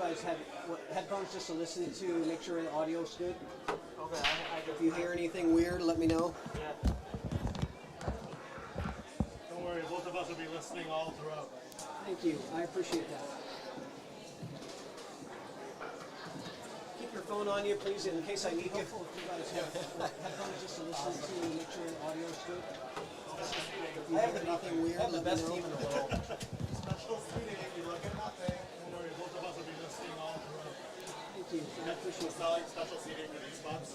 guys have headphones just to listen to, make sure the audio's good? Okay, If you hear anything weird, let me know. yeah. Don't worry, both of us will be listening all throughout. Thank you. I appreciate that. Keep your phone on you, please, in case I need you. If you guys have headphones just to listen to, make sure the audio's good. If you hear anything weird, I have the let me best know. team in the world. Special seating, you look at nothing. Don't worry, both of us will be listening all throughout. Thank you. I appreciate that. Selling special seating for these spots.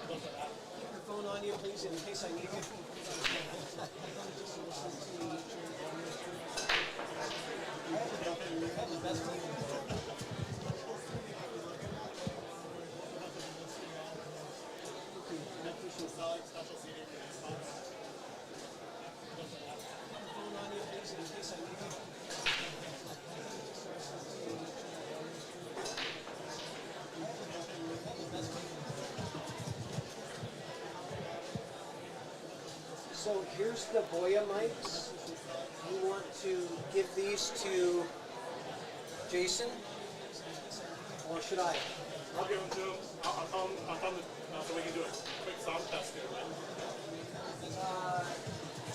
Look at that. Keep your phone on you, please, in case I need you. Headphones just to listen to, make sure the audio's good. I have the best team in the world. I appreciate that. Selling special seating for these spots. Phone on you, please, in case I need you. So here's the Boya mics. You want to give these to Jason, or should I? I'll give them to him. I'll tell him so we can do a quick sound test here.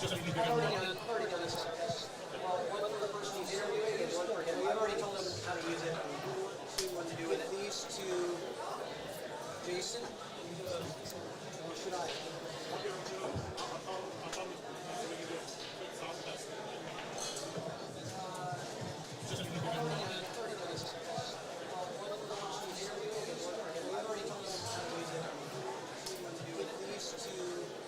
Just so you can do I've already it. done this. Well, one for the person he's interviewing and one for him. I've already told him how to use it and what to do with it. These to Jason, or should I? I'll give them to him. I'll tell him so we can do a quick sound test here. Just so you can do it. I've already done this. Well, one for the person he's interviewing and one for him. I've already told him how to use it and what to do with it. These to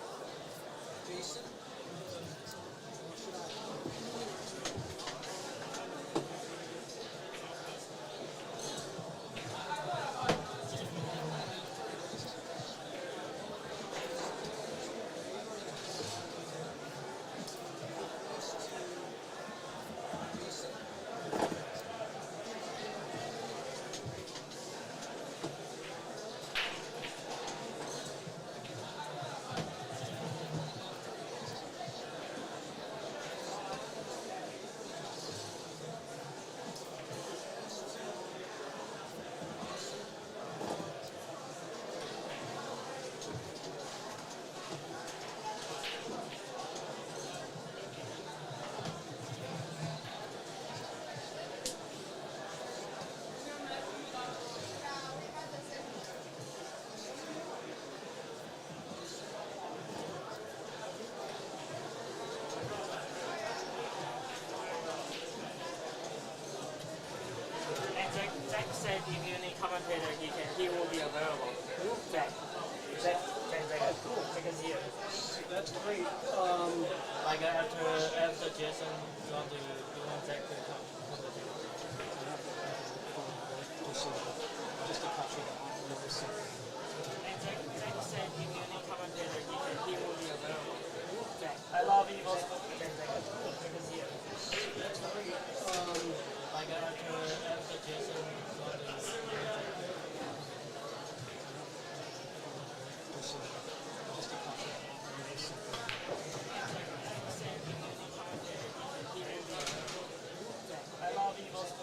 Jason, or should I? And Jack said if you need commentator, he will be available. Jack. Because he That's great. like after Jason, you want Jack to come. Just to capture the audio. And Jack said if you need commentator, he will be available. Jack. I love Eagles because he That's great. like after Jason, you want Just to capture the I love Eagles.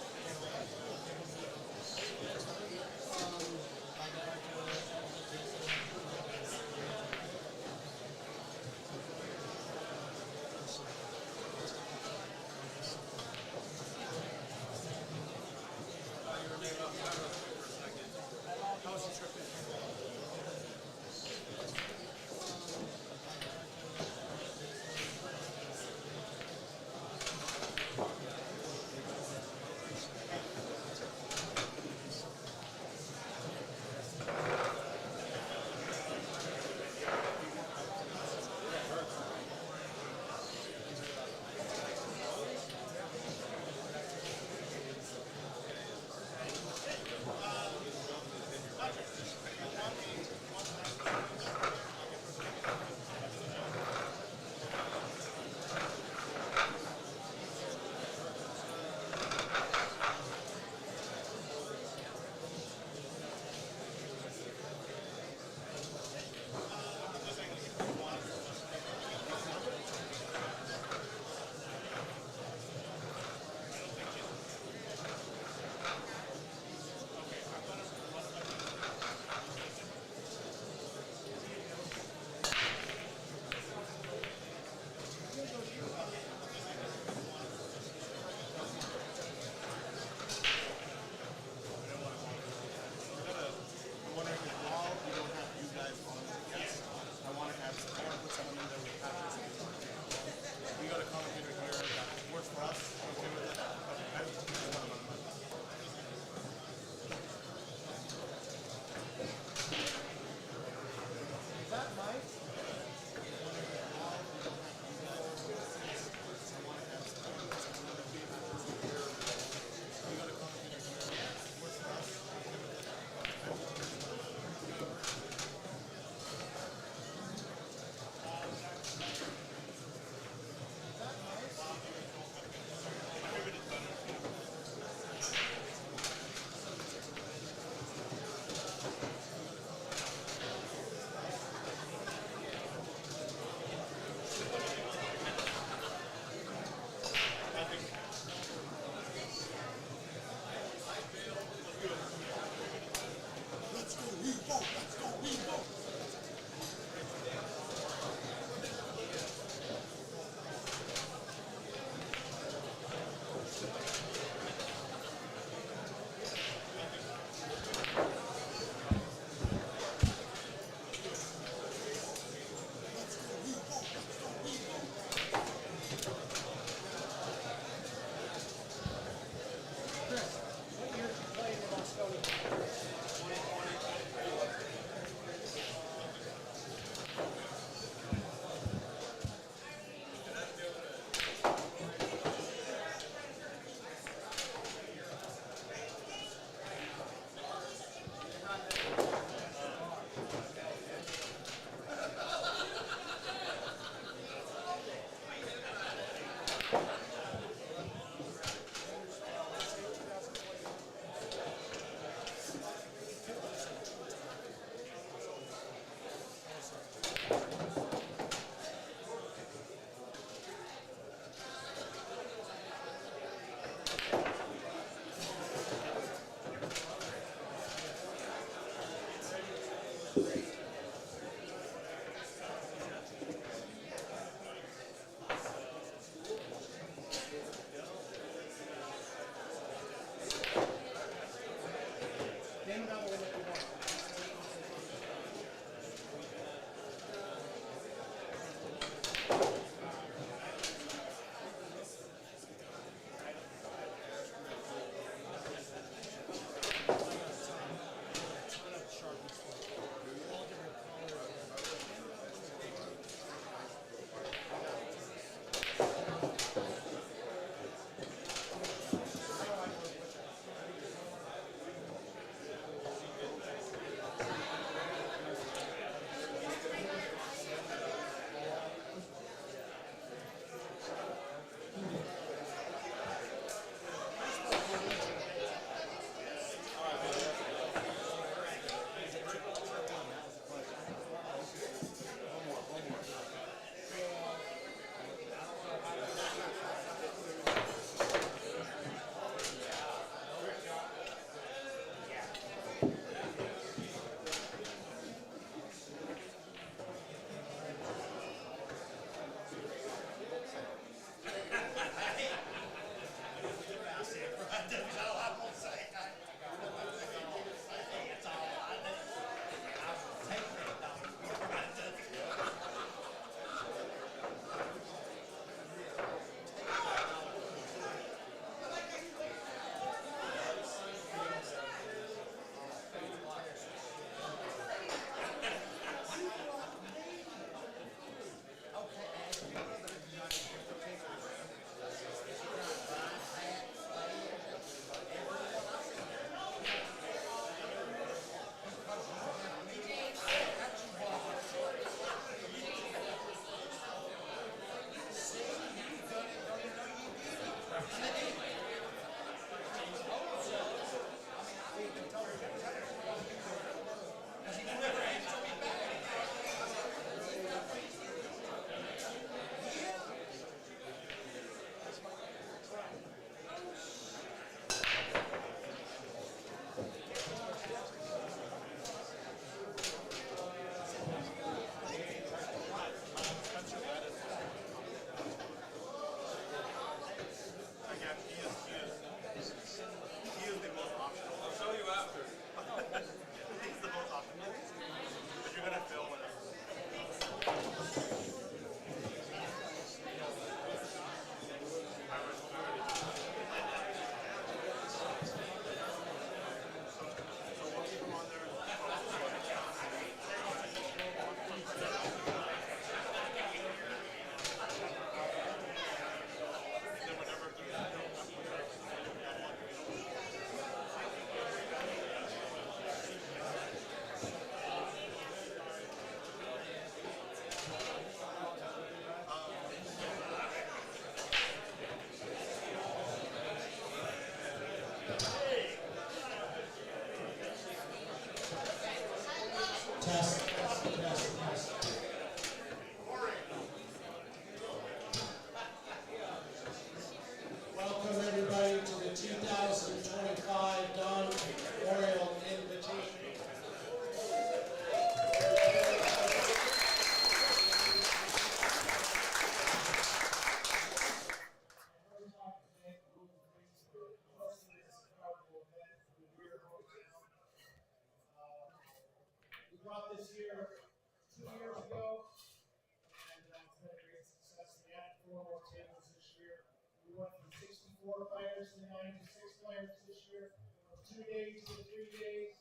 4 more tables this year. We went from 64 players to 96 players this year, from 2 days to 3 days.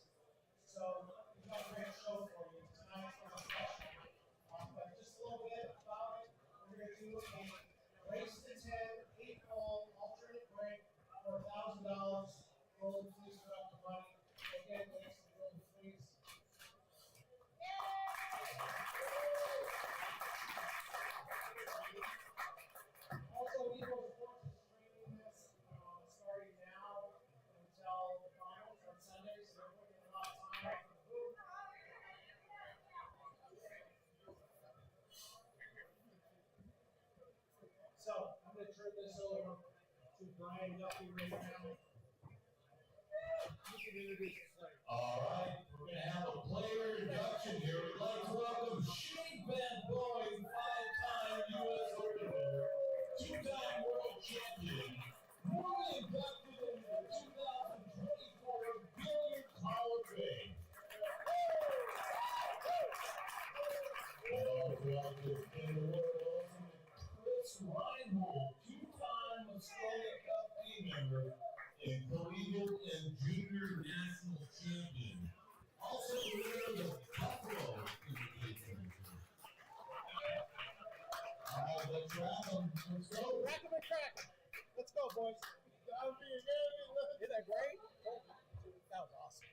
So we've got a great show for you. Tonight's going to be special. But just a little bit about it. We're going to do a race to 10, 8-ball, alternate break for $1,000. Golden fleece for up to money. Again, thanks to Golden Fleece. Also, we will report to streaming this starting now until the finals on Sunday, so we're putting a lot of time for the booth. So, I'm going to turn this over to Brian Duffy right now. You can introduce yourself. All right, we're going to have a player introduction here. We'd like to welcome Shane Van Boening, 5-time U.S. Open winner, 2-time world champion, newly inducted into the 2024 Billiard Hall of Fame. Chris Reinhold, 2-time Australia Cup A member and collegiate and junior national champion. Also the winner of the Buffalo Invitational. All right, let's wrap them. Let's go. Crack 'em and crack 'em. Let's go, boys. That would be good. Isn't that great? That was awesome.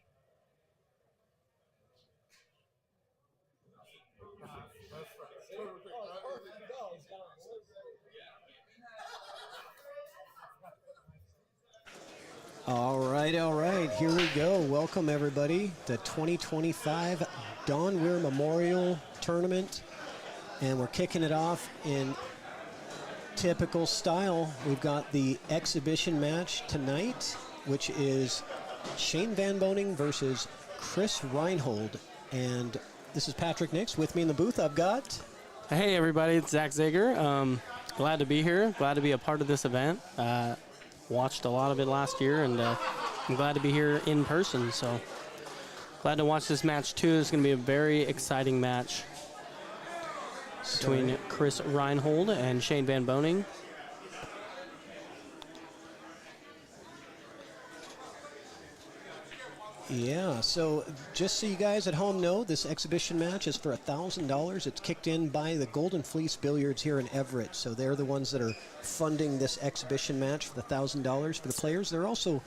All right. Here we go. Welcome, everybody. The 2025 Don Weir Memorial Tournament. And we're kicking it off in typical style. We've got the exhibition match tonight, which is Shane Van Boening versus Chris Reinhold. And this is Patrick Nix. With me in the booth, I've got... Hey, everybody. It's Zach Zager. Glad to be here. Glad to be a part of this event. Watched a lot of it last year, and I'm glad to be here in person. So glad to watch this match, too. It's going to be a very exciting match between Chris Reinhold and Shane Van Boening. Yeah, so just so you guys at home know, this exhibition match is for $1,000. It's kicked in by the Golden Fleece Billiards here in Everett. So they're the ones that are funding this exhibition match for the $1,000 for the players. They're also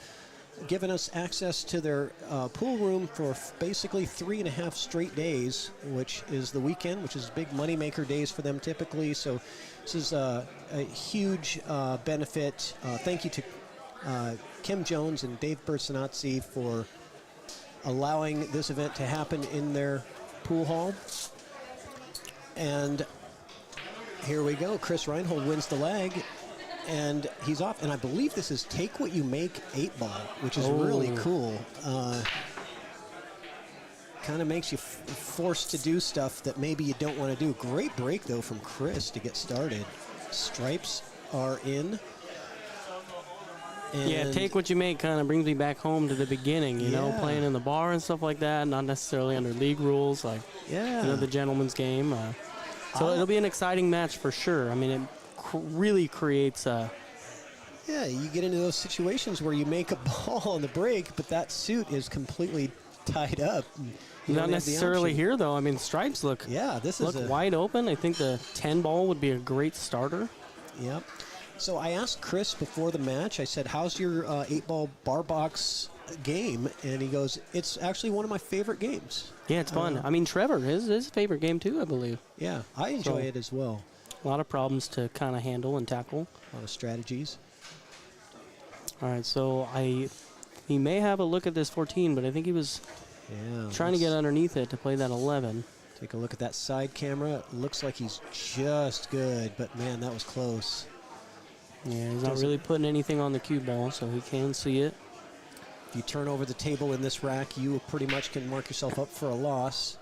giving us access to their pool room for basically 3.5 straight days, which is the weekend, which is big moneymaker days for them typically. So this is a huge benefit. Thank you to Kim Jones and Dave Bersanazzi for allowing this event to happen in their pool hall. And here we go. Chris Reinhold wins the leg, and he's off. And I believe this is Take What You Make 8-ball, which is really cool. Kind of makes you forced to do stuff that maybe you don't want to do. Great break, though, from Chris to get started. Stripes are in. And yeah, Take What You Make kind of brings me back home to the beginning, you know, playing in the bar and stuff like that, not necessarily under league rules, like, you know, the gentleman's game. So it'll be an exciting match for sure. I mean, it really creates a... Yeah, you get into those situations where you make a ball on the break, but that suit is completely tied up. Not necessarily here, though. I mean, stripes look, this is wide open. I think the 10-ball would be a great starter. Yep. So I asked Chris before the match, I said, how's your 8-ball bar box game? And he goes, it's actually one of my favorite games. Yeah, it's fun. I mean, Trevor, his favorite game too, I believe. Yeah, I enjoy it as well. A lot of problems to kind of handle and tackle. A lot of strategies. All right, so he may have a look at this 14, but I think he was trying to get underneath it to play that 11. Take a look at that side camera. It looks like he's just good, but man, that was close. Yeah, he's not really putting anything on the cue ball, so he can see it. If you turn over the table in this rack, you pretty much can mark yourself up for a loss.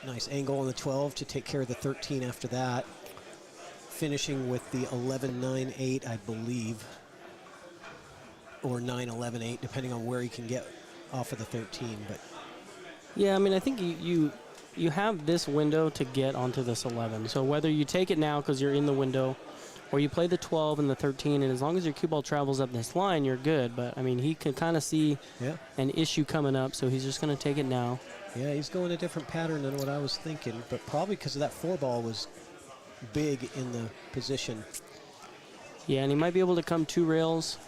Nice angle on the 12 to take care of the 13 after that. Finishing with the 11-9-8, I believe. Or 9-11-8, depending on where he can get off of the 13. But yeah, I mean, I think you you have this window to get onto this 11. So whether you take it now because you're in the window, or you play the 12 and the 13, and as long as your cue ball travels up this line, you're good. But I mean, he can kind of see an issue coming up, so he's just going to take it now. Yeah, he's going a different pattern than what I was thinking, but probably because of that 4-ball was big in the position. Yeah, and he might be able to come 2 rails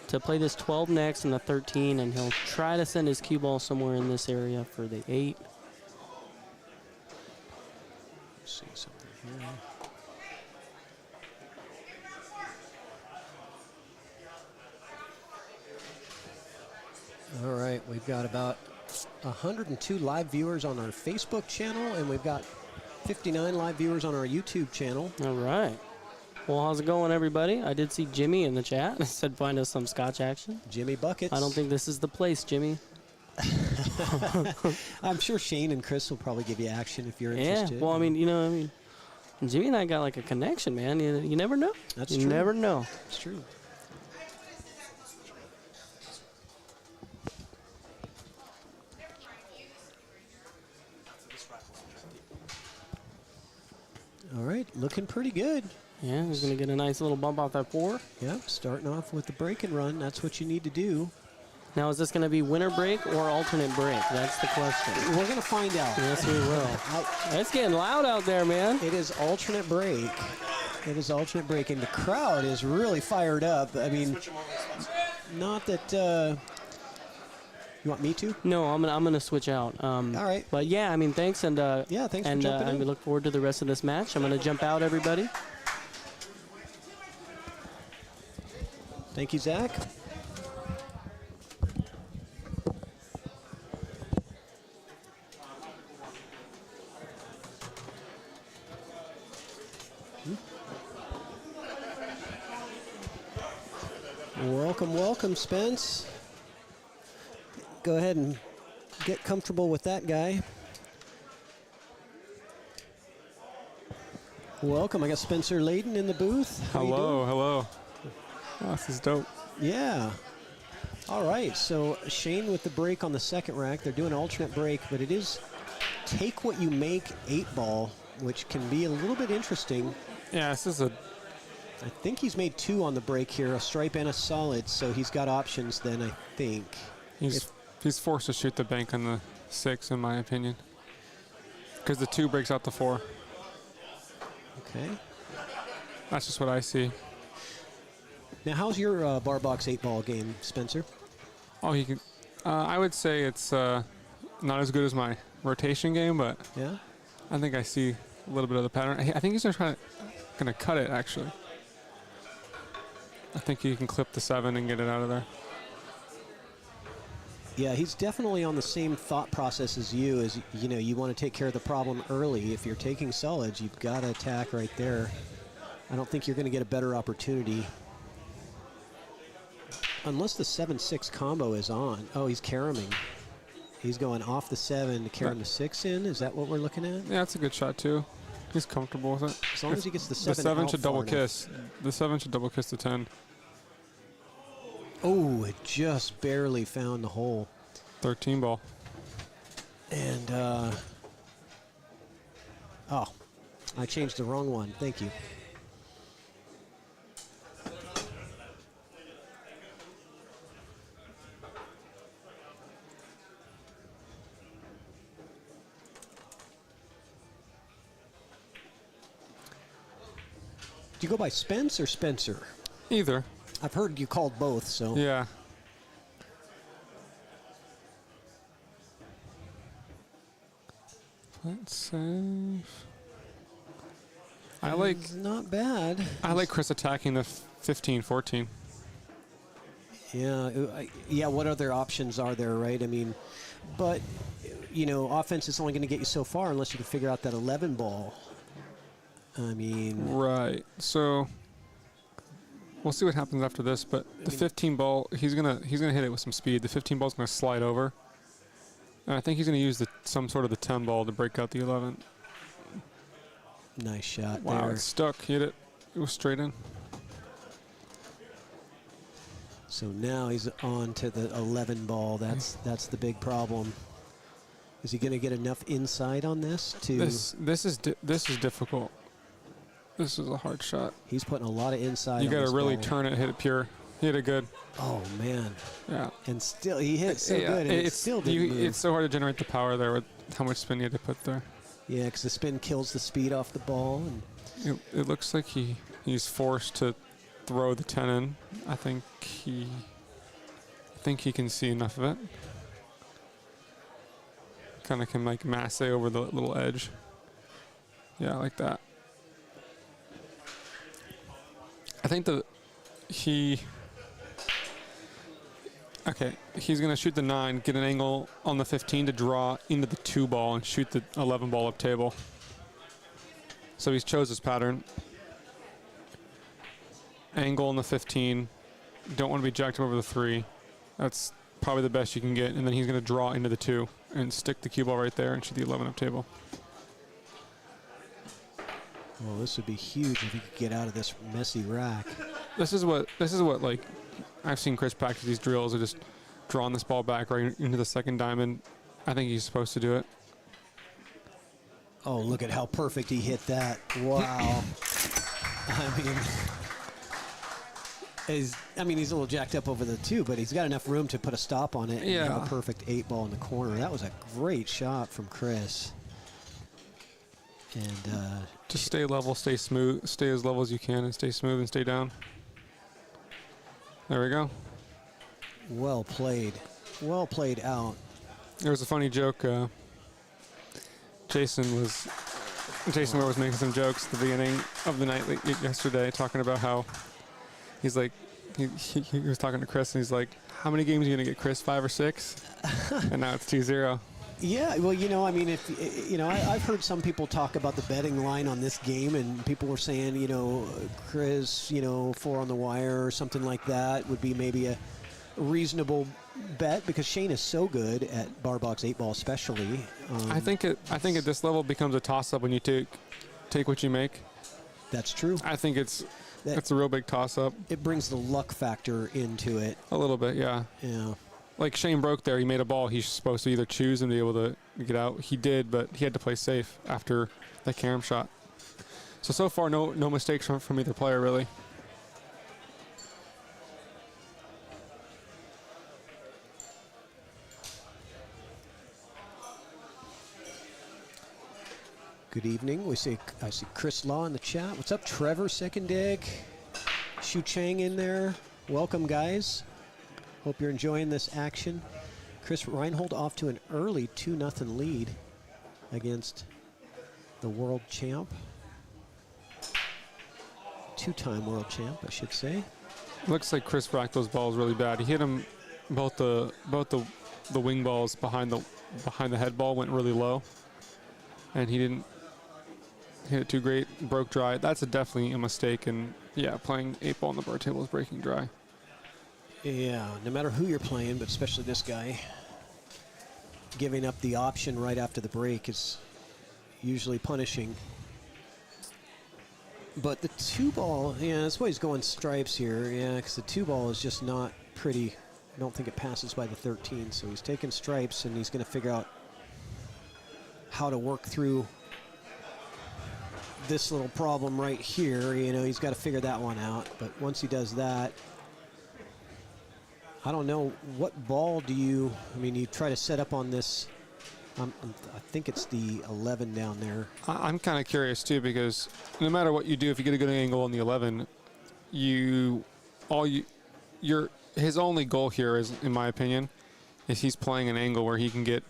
to play this 12 next and the 13, and he'll try to send his cue ball somewhere in this area for the 8. Let's see something here. All right, we've got about 102 live viewers on our Facebook channel, and we've got 59 live viewers on our YouTube channel. All right. Well, how's it going, everybody? I did see Jimmy in the chat. Said find us some Scotch action. Jimmy Buckets. I don't think this is the place, Jimmy. I'm sure Shane and Chris will probably give you action if you're interested. Yeah, well, I mean, Jimmy and I got like a connection, man. You never know. That's you true. never know. It's true. All right, looking pretty good. Yeah, he's going to get a nice little bump off that 4. Yep, starting off with the break and run. That's what you need to do. Now, is this going to be winner break or alternate break? That's the question. We're going to find out. Yes, we will. It's getting loud out there, man. It is alternate break. It is alternate break, and the crowd is really fired up. I mean, not that... you want me to? No, I'm gonna switch out. All right. But yeah, I mean, thanks, and yeah, thanks and for jumping in. we look forward to the rest of this match. I'm gonna jump out, everybody. Thank you, Zach. Welcome, welcome, Spence. Go ahead and get comfortable with that guy. Welcome. I got Spencer Layden in the booth. How you doing? Hello. Oh, this is dope. Yeah. All right. So Shane with the break on the second rack. They're doing alternate break, but it is take what you make 8-ball, which can be a little bit interesting. Yeah, this is a... I think he's made 2 on the break here, a stripe and a solid, so he's got options then, I think. He's forced to shoot the bank on the 6, in my opinion, because the 2 breaks out the 4. Okay. That's just what I see. Now, how's your bar box 8-ball game, Spencer? Oh, he can. I would say it's not as good as my rotation game, but yeah, I think I see a little bit of the pattern. I think he's gonna cut it actually. I think he can clip the 7 and get it out of there. Yeah, he's definitely on the same thought process as you. As you know, you want to take care of the problem early. If you're taking solids, you've got to attack right there. I don't think you're going to get a better opportunity. Unless the 7-6 combo is on. Oh, he's caromming. He's going off the 7 to carom the 6 in. Is that what we're looking at? Yeah, that's a good shot too. He's comfortable with it. As long as he gets the 7 The 7 out should far double enough. kiss. The 7 should double kiss the 10. Oh, it just barely found the hole. 13 ball. And, oh, I changed the wrong one. Thank you. Do you go by Spence or Spencer? Either. I've heard you called both, so. Yeah. Let's save. I like. It's not bad. I like Chris attacking the 15, 14. Yeah, yeah. What other options are there, right? I mean, but you know, offense is only going to get you so far unless you can figure out that 11 ball. I mean, Right. So we'll see what happens after this. But the 15 ball, he's gonna hit it with some speed. The 15 ball's gonna slide over, and I think he's gonna use some sort of the 10 ball to break out the 11. nice shot Wow, there. it's stuck. Hit it. It was straight in. So now he's on to the 11 ball. That's the big problem. Is he going to get enough inside on this to? This is difficult. This is a hard shot. He's putting a lot of inside. You got to really turn it, hit it pure. Hit it good. Oh man. Yeah. And still, he hit so good, and it still didn't move. It's so hard to generate the power there with how much spin you had to put there. Yeah, because the spin kills the speed off the ball. And it looks like he's forced to throw the 10 in. I think he can see enough of it. Kind of can like masse over the little edge. Yeah, like that. I think he's going to shoot the 9, get an angle on the 15 to draw into the 2 ball and shoot the 11 ball up table. So he's chose his pattern. Angle on the 15. Don't want to be jacked over the 3. That's probably the best you can get. And then he's going to draw into the 2 and stick the cue ball right there and shoot the 11 up table. well, this would be huge if he could get out of this messy rack. This is what like I've seen Chris practice these drills of just drawing this ball back right into the second diamond. I think he's supposed to do it. Oh, look at how perfect he hit that. Wow. He's a little jacked up over the 2, but he's got enough room to put a stop on it and have a perfect 8 ball in the corner. That was a great shot from Chris. And just stay level, stay smooth, stay as level as you can, and stay smooth and stay down. There we go. Well played. Well played out. There was a funny joke. Jason Weir was making some jokes at the beginning of the night yesterday, talking about how he's like, he was talking to Chris, and he's like, how many games are you going to get, Chris, 5 or 6? And now it's 2-0. Yeah, well, I've heard some people talk about the betting line on this game, and people were saying, Chris, 4 on the wire or something like that would be maybe a reasonable bet because Shane is so good at bar box 8 ball, especially. I think at this level it becomes a toss-up when you take what you make. That's true. I think it's a real big toss-up. It brings the luck factor into it. A little bit, yeah. Yeah. Like Shane broke there. He made a ball. He's supposed to either choose and be able to get out. He did, but he had to play safe after the carom shot. So far, no mistakes from either player, really. Good evening. I see Chris Law in the chat. What's up, Trevor? Second dig. Shu Chang in there. Welcome, guys. Hope you're enjoying this action. Chris Reinhold off to an early 2-0 lead against the world champ. 2-time world champ, I should say. Looks like Chris racked those balls really bad. He hit him both the wing balls behind the head ball went really low, and he didn't hit it too great. Broke dry. That's definitely a mistake. And yeah, playing 8 ball on the bar table is breaking dry. Yeah, no matter who you're playing, but especially this guy, giving up the option right after the break is usually punishing. But the 2 ball, yeah, that's why he's going stripes here. Yeah, because the 2 ball is just not pretty. I don't think it passes by the 13, so he's taking stripes, and he's going to figure out how to work through this little problem right here. He's got to figure that one out. But once he does that, I don't know, what ball do you try to set up on this, I think it's the 11 down there. I'm kind of curious too, because no matter what you do, if you get a good angle on the 11, his only goal here is, in my opinion, is he's playing an angle where he can get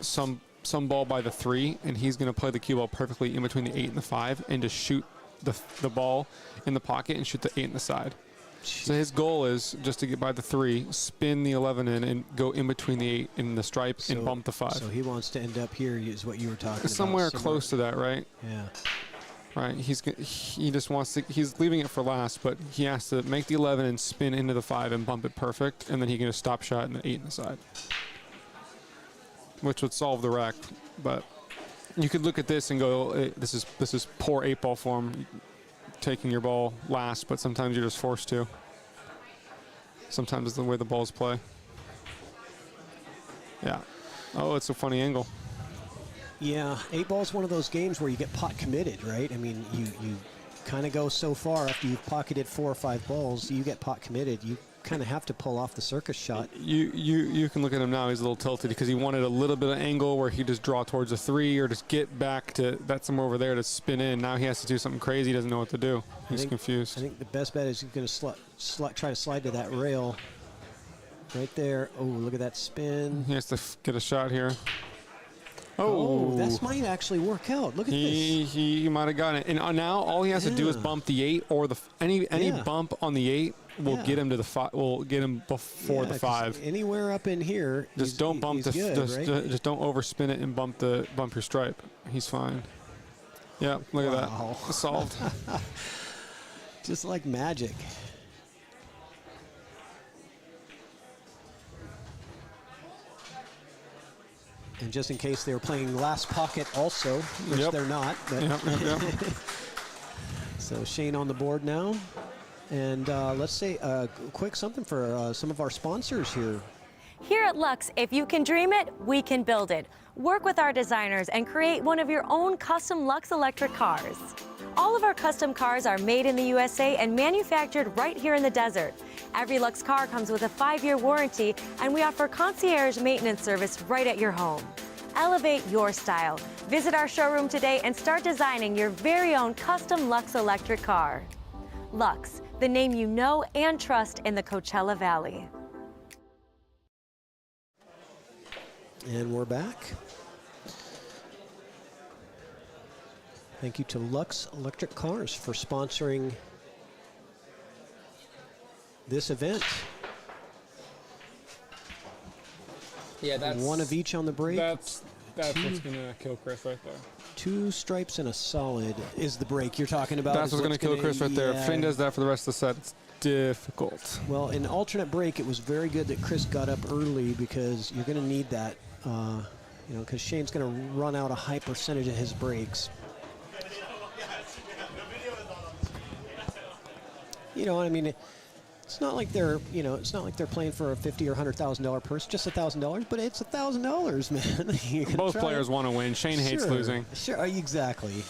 some ball by the 3, and he's going to play the cue ball perfectly in between the 8 and the 5, and just shoot the ball in the pocket and shoot the 8 in the side. So his goal is just to get by the 3, spin the 11 in, and go in between the 8 and the stripe and bump the 5. So he wants to end up here, is what you were talking about. Somewhere close to that, right? Yeah. Right. He just wants to. He's leaving it for last, but he has to make the 11 and spin into the 5 and bump it perfect, and then he can just stop shot in the 8 in the side, which would solve the rack. But you could look at this and go, this is poor 8 ball form, taking your ball last, but sometimes you're just forced to. Sometimes it's the way the balls play. Yeah. Oh, it's a funny angle. Yeah, 8-ball is one of those games where you get pot committed, right? I mean, you kind of go so far after you've pocketed 4 or 5 balls, you get pot committed. You kind of have to pull off the circus shot. You can look at him now. He's a little tilted because he wanted a little bit of angle where he just draw towards a 3 or just get back to that somewhere over there to spin in. Now he has to do something crazy. He doesn't know what to do. He's confused. I think the best bet is he's going to try to slide to that rail right there. Oh, look at that spin. He has to get a shot here. Oh, that might actually work out. Look at this. He might have gotten it. And now all he has to do is bump the 8 or any bump on the 8 will get him to the 5. Will get him before the 5. Anywhere up in here, just don't bump the. Just don't overspin it and bump your stripe. He's fine. Yeah, look at that. Solved. Just like magic. And just in case they were playing last pocket also, which they're not. But So Shane on the board now. And let's say a quick something for some of our sponsors here. Here at Lux, if you can dream it, we can build it. Work with our designers and create one of your own custom Lux electric cars. All of our custom cars are made in the USA and manufactured right here in the desert. Every Lux car comes with a 5-year warranty, and we offer concierge maintenance service right at your home. Elevate your style. Visit our showroom today and start designing your very own custom Lux electric car. Lux, the name you know and trust in the Coachella Valley. And we're back. Thank you to Lux Electric Cars for sponsoring this event. Yeah, that's one of each on the break. That's what's gonna kill Chris right there. 2 stripes and a solid is the break you're talking about. That's what's gonna kill Chris right there. If Shane does that for the rest of the set, it's difficult. Well, in alternate break, it was very good that Chris got up early because you're gonna need that, because Shane's gonna run out a high percentage of his breaks. I mean, it's not like they're, playing for a $50,000 or $100,000 purse, just $1,000, but it's $1,000, man. Both players want to win. Shane hates losing. Sure, exactly.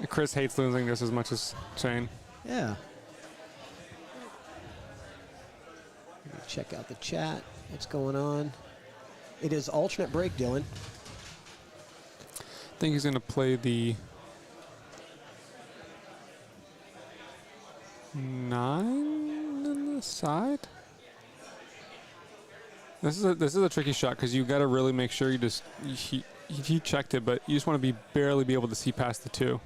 Chris hates losing just as much as Shane. Yeah. Let me check out the chat. What's going on? It is alternate break, Dylan. I think he's going to play the 9 on the side. This is a tricky shot because you got to really make sure he checked it, but you just want to barely be able to see past the 2.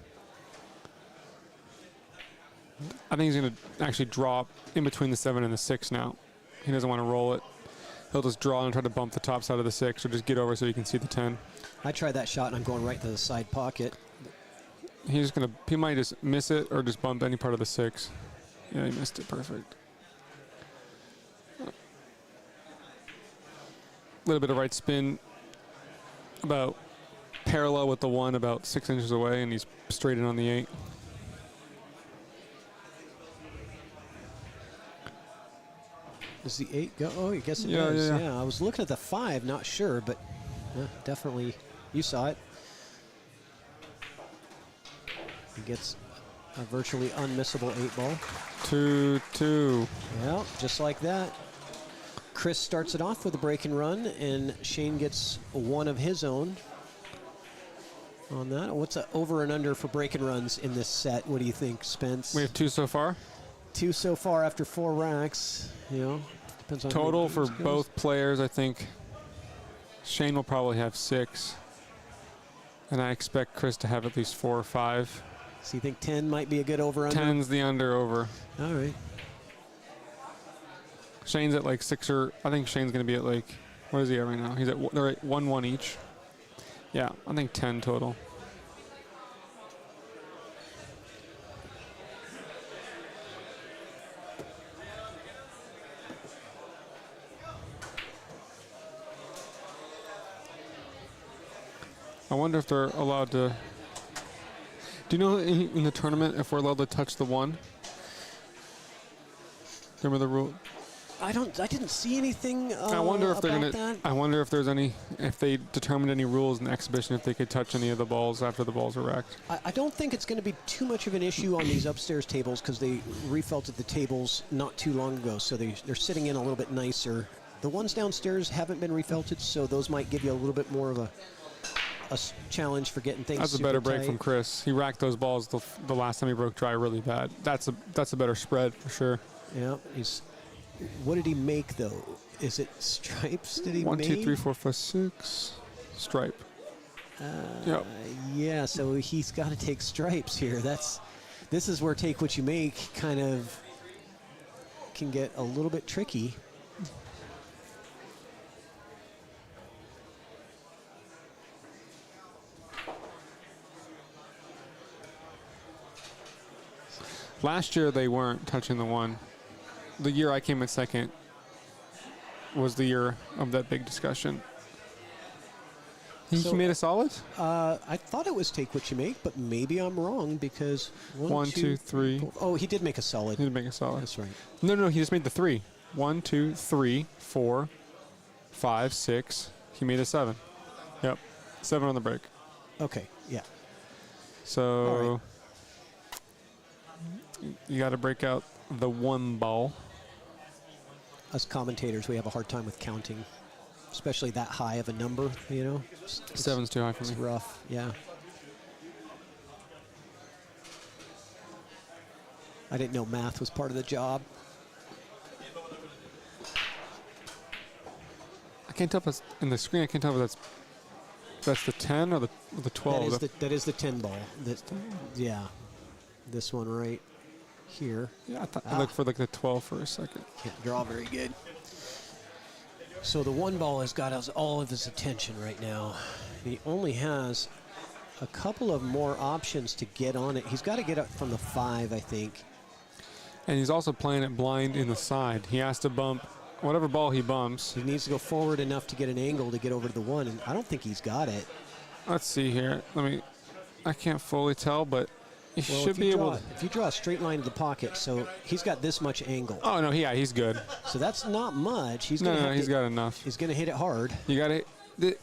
I think he's going to actually drop in between the 7 and the 6 now. He doesn't want to roll it. He'll just draw and try to bump the top side of the 6 or just get over so you can see the 10. I tried that shot and I'm going right to the side pocket. He might just miss it or just bump any part of the 6. Yeah, he missed it. Perfect. A little bit of right spin, about parallel with the 1, about 6 inches away, and he's straight in on the 8. Does the 8 go? Oh, I guess it does. Yeah, I was looking at the 5, not sure, but definitely you saw it. He gets a virtually unmissable 8-ball. 2-2. Yeah, just like that. Chris starts it off with a break and run, and Shane gets one of his own on that. What's the over and under for break and runs in this set? What do you think, Spence? We have 2 so far. 2 so far after 4 racks. Depends on total for both players. I think Shane will probably have 6, and I expect Chris to have at least 4 or 5. So you think 10 might be a good over-under? 10's the under-over. All right. Shane's at like 6 or I think Shane's going to be at like, what is he at right now? They're at 1-1 each. Yeah, I think 10 total. I wonder if they're allowed to. Do you know in the tournament if we're allowed to touch the 1? Remember the rule? I didn't see anything. I wonder if they're about gonna. that. I wonder if there's any. If they determined any rules in the exhibition, if they could touch any of the balls after the balls are racked. I don't think it's going to be too much of an issue on these upstairs tables because they refelted the tables not too long ago, so they're sitting in a little bit nicer. The ones downstairs haven't been refelted, so those might give you a little bit more of a challenge for getting things. That's a super better break tight. from Chris. He racked those balls the last time he broke dry really bad. That's a better spread for sure. Yeah, what did he make though? Is it stripes? Did he 1, make? 2, 3, 4, 5, 6. Stripe. Yep. Yeah, so he's got to take stripes here. This is where take what you make kind of can get a little bit tricky. Last year they weren't touching the one. The year I came in second was the year of that big discussion. He made a solid? I thought it was take what you make, but maybe I'm wrong because 1, 2, 3. 4. Oh, he did make a solid. He did make a solid. That's right. No, he just made the 3. 1, 2, 3, 4, 5, 6. He made a 7. Yep. 7 on the break. Okay, yeah. So you got to break out the 1 ball. Us commentators, we have a hard time with counting, especially that high of a number, you know. 7's too high for It's me. rough, yeah. I didn't know math was part of the job. I can't tell if that's in the screen. I can't tell if that's the 10 or the 12. That is the 10 ball. Yeah, this one right here. Yeah, I looked for like the 12 for a second. Can't draw very good. So the 1 ball has got all of his attention right now. He only has a couple of more options to get on it. He's got to get up from the 5, I think. And he's also playing it blind in the side. He has to bump whatever ball he bumps. He needs to go forward enough to get an angle to get over to the 1, and I don't think he's got it. Let's see here. I can't fully tell, but he should be able to. If you draw a straight line to the pocket, so he's got this much angle. Oh, no, yeah, he's good. So that's not much. He's No, he's got enough. He's going to hit it hard. You got to.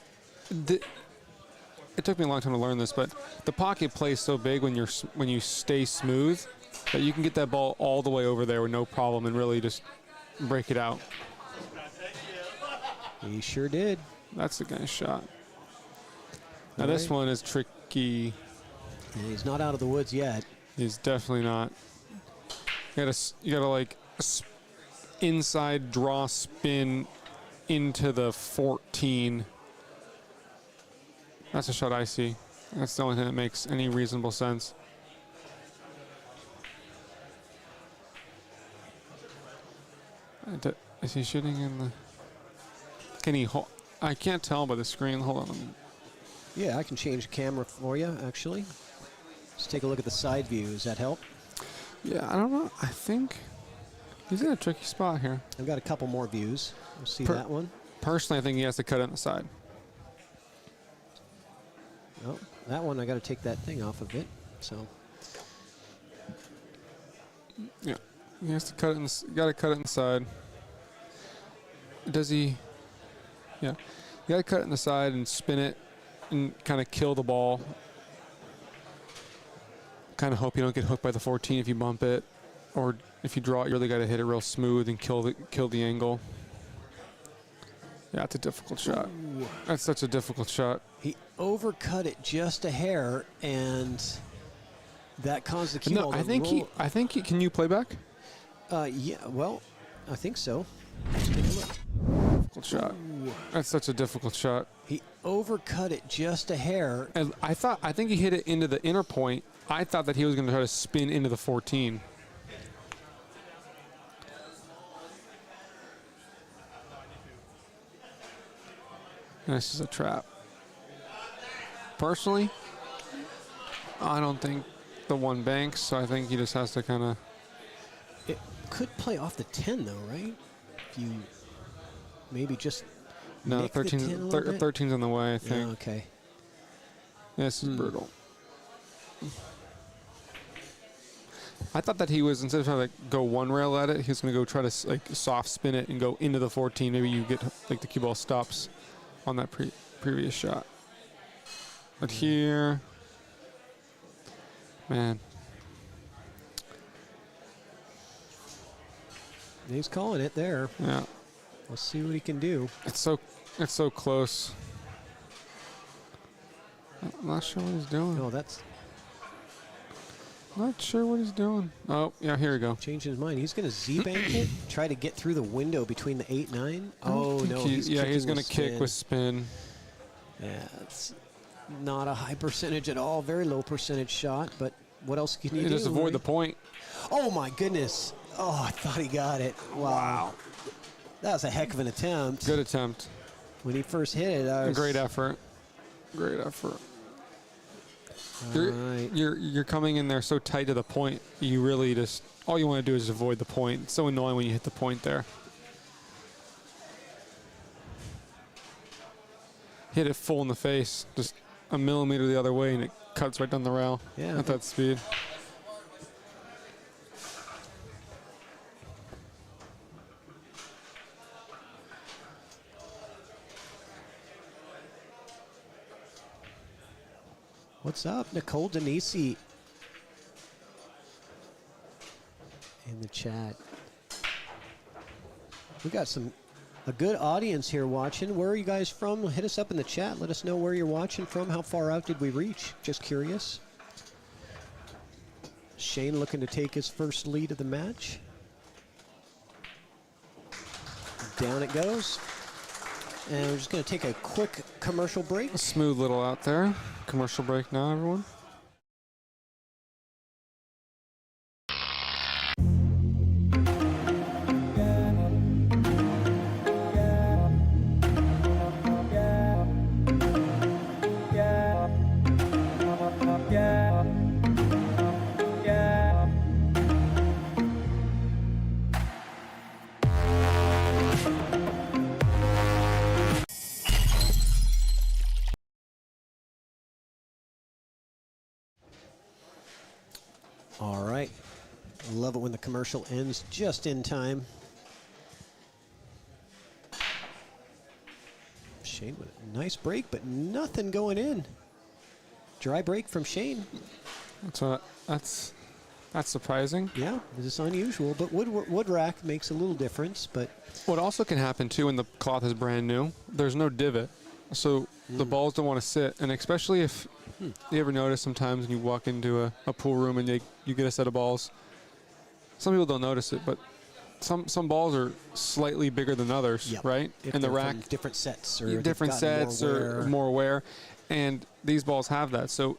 It took me a long time to learn this, but the pocket plays so big when you stay smooth that you can get that ball all the way over there with no problem and really just break it out. He sure did. That's the guy's shot. Now this one is tricky. And he's not out of the woods yet. He's definitely not. You gotta like inside draw spin into the 14. That's a shot I see. That's the only thing that makes any reasonable sense. Is he shooting in the? Can he hold? I can't tell by the screen. Hold on. Yeah, I can change the camera for you, actually. Let's take a look at the side view. Does that help? Yeah, I don't know. I think he's in a tricky spot here. I've got a couple more views. We'll see that one. Personally, I think he has to cut it on the side. Oh, that one I got to take that thing off of it. So. Yeah, he has to cut it. Got to cut it inside. Does he? Yeah, you got to cut it in the side and spin it and kind of kill the ball. Kind of hope you don't get hooked by the 14 if you bump it, or if you draw it, you really got to hit it real smooth and kill the angle. Yeah, it's a difficult shot. Ooh. That's such a difficult shot. He overcut it just a hair, and that caused the cue ball to roll. I think he. Can you play back? Yeah. Well, I think so. Let's take a look. Difficult shot. Ooh. That's such a difficult shot. He overcut it just a hair. And I think he hit it into the inner point. I thought that he was going to try to spin into the 14. And this is a trap. Personally, I don't think the 1 banks, so I think he just has to kind of. It could play off the 10 though, right? If you maybe just. No, nick the 10 a little bit? 13's on the way, I think. Yeah, okay. Yeah, this is brutal. I thought that he was, instead of trying to like go one rail at it, he was going to go try to like soft spin it and go into the 14. Maybe you get like the cue ball stops on that previous shot. But here, man. He's calling it there. Yeah. Let's see what he can do. It's so close. I'm not sure what he's doing. Oh, that's Not sure what he's doing. Oh, yeah, here we go. changing his mind. He's going to Z-bank it, try to get through the window between the 8-9. Oh, no. He's going to kick spin. with spin. Yeah, it's not a high percentage at all. Very low percentage shot, but what else can you do? Just avoid right? the point. Oh, my goodness. Oh, I thought he got it. Wow. That was a heck of an attempt. Good attempt. When he first hit it, I was... Great effort. Great effort. Right. You're coming in there so tight to the point. You really just, all you want to do is avoid the point. It's so annoying when you hit the point there. Hit it full in the face, just a millimeter the other way, and it cuts right down the rail at that speed. What's up, Nicole Denisi in the chat. We got a good audience here watching. Where are you guys from? Hit us up in the chat. Let us know where you're watching from. How far out did we reach? Just curious. Shane looking to take his first lead of the match. Down it goes. And we're just going to take a quick commercial break. A smooth little out there. Commercial break now, everyone. All right. Love it when the commercial ends just in time. Shane with a nice break, but nothing going in. Dry break from Shane. That's surprising. Yeah, this is unusual, but wood rack makes a little difference. But what also can happen too when the cloth is brand new, there's no divot, so the balls don't want to sit, and especially if you ever notice sometimes when you walk into a pool room and you get a set of balls, some people don't notice it, but some balls are slightly bigger than others, right? If and the they're rack, from different sets or different sets or more wear, and these balls have that. So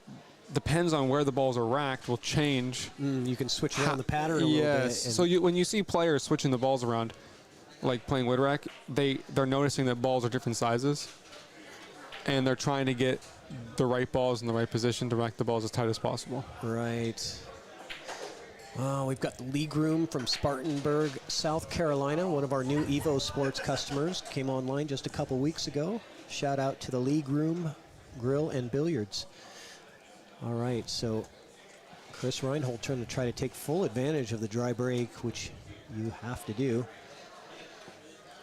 depends on where the balls are racked will change. You can switch around the pattern a little bit. Yes. So when you see players switching the balls around, like playing wood rack, they're noticing that balls are different sizes, and they're trying to get the right balls in the right position to rack the balls as tight as possible. Right. Oh, we've got the League Room from Spartanburg, South Carolina. One of our new Evo Sports customers came online just a couple weeks ago. Shout out to the League Room Grill and Billiards. All right, so Chris Reinhold trying to take full advantage of the dry break, which you have to do.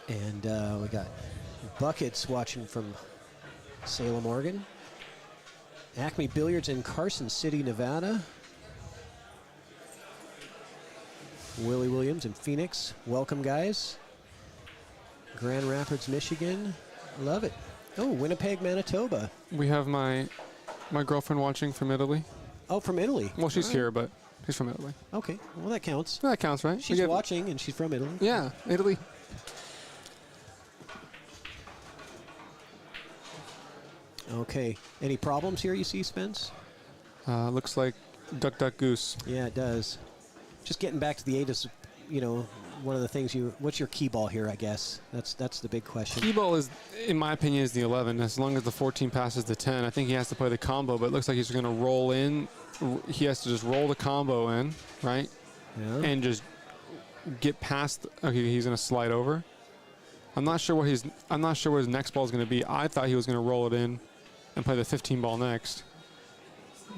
And we got Buckets watching from Salem, Oregon. Acme Billiards in Carson City, Nevada. Willie Williams in Phoenix. Welcome, guys. Grand Rapids, Michigan. Love it. Oh, Winnipeg, Manitoba. We have my girlfriend watching from Italy. Oh, from Italy. Well, she's here, but she's from Italy. Okay, well, that counts. That counts, right? She's watching, and she's from Italy. Yeah, Italy. Okay. Any problems here you see, Spence? Looks like duck, duck, goose. Yeah, it does. Just getting back to the 8 is, one of the things what's your key ball here, I guess? That's the big question. Key ball is, in my opinion, is the 11. As long as the 14 passes the 10, I think he has to play the combo, but it looks like he's going to roll in. He has to just roll the combo in, right? Yeah. And just get past. Okay, he's going to slide over. I'm not sure what his next ball is going to be. I thought he was going to roll it in and play the 15 ball next.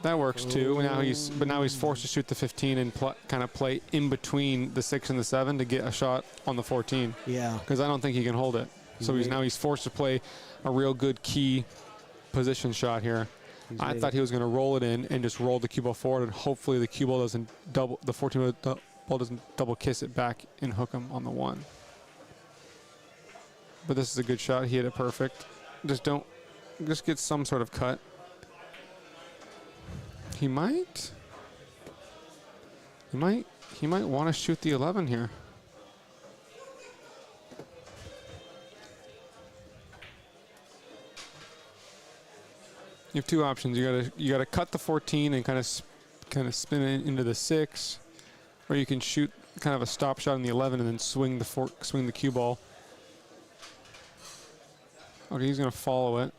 That works too. Now he's forced to shoot the 15 and kind of play in between the 6 and the 7 to get a shot on the 14. Yeah. Because I don't think he can hold it. So he's forced to play a real good key position shot here. I thought he was going to roll it in and just roll the cue ball forward, and hopefully the cue ball doesn't double, the 14 ball doesn't double kiss it back and hook him on the 1. But this is a good shot. He hit it perfect. Just get some sort of cut. He might want to shoot the 11 here. You have two options. You gotta cut the 14 and kind of spin it into the 6, or you can shoot kind of a stop shot in the 11 and then swing the cue ball. Okay, he's gonna follow it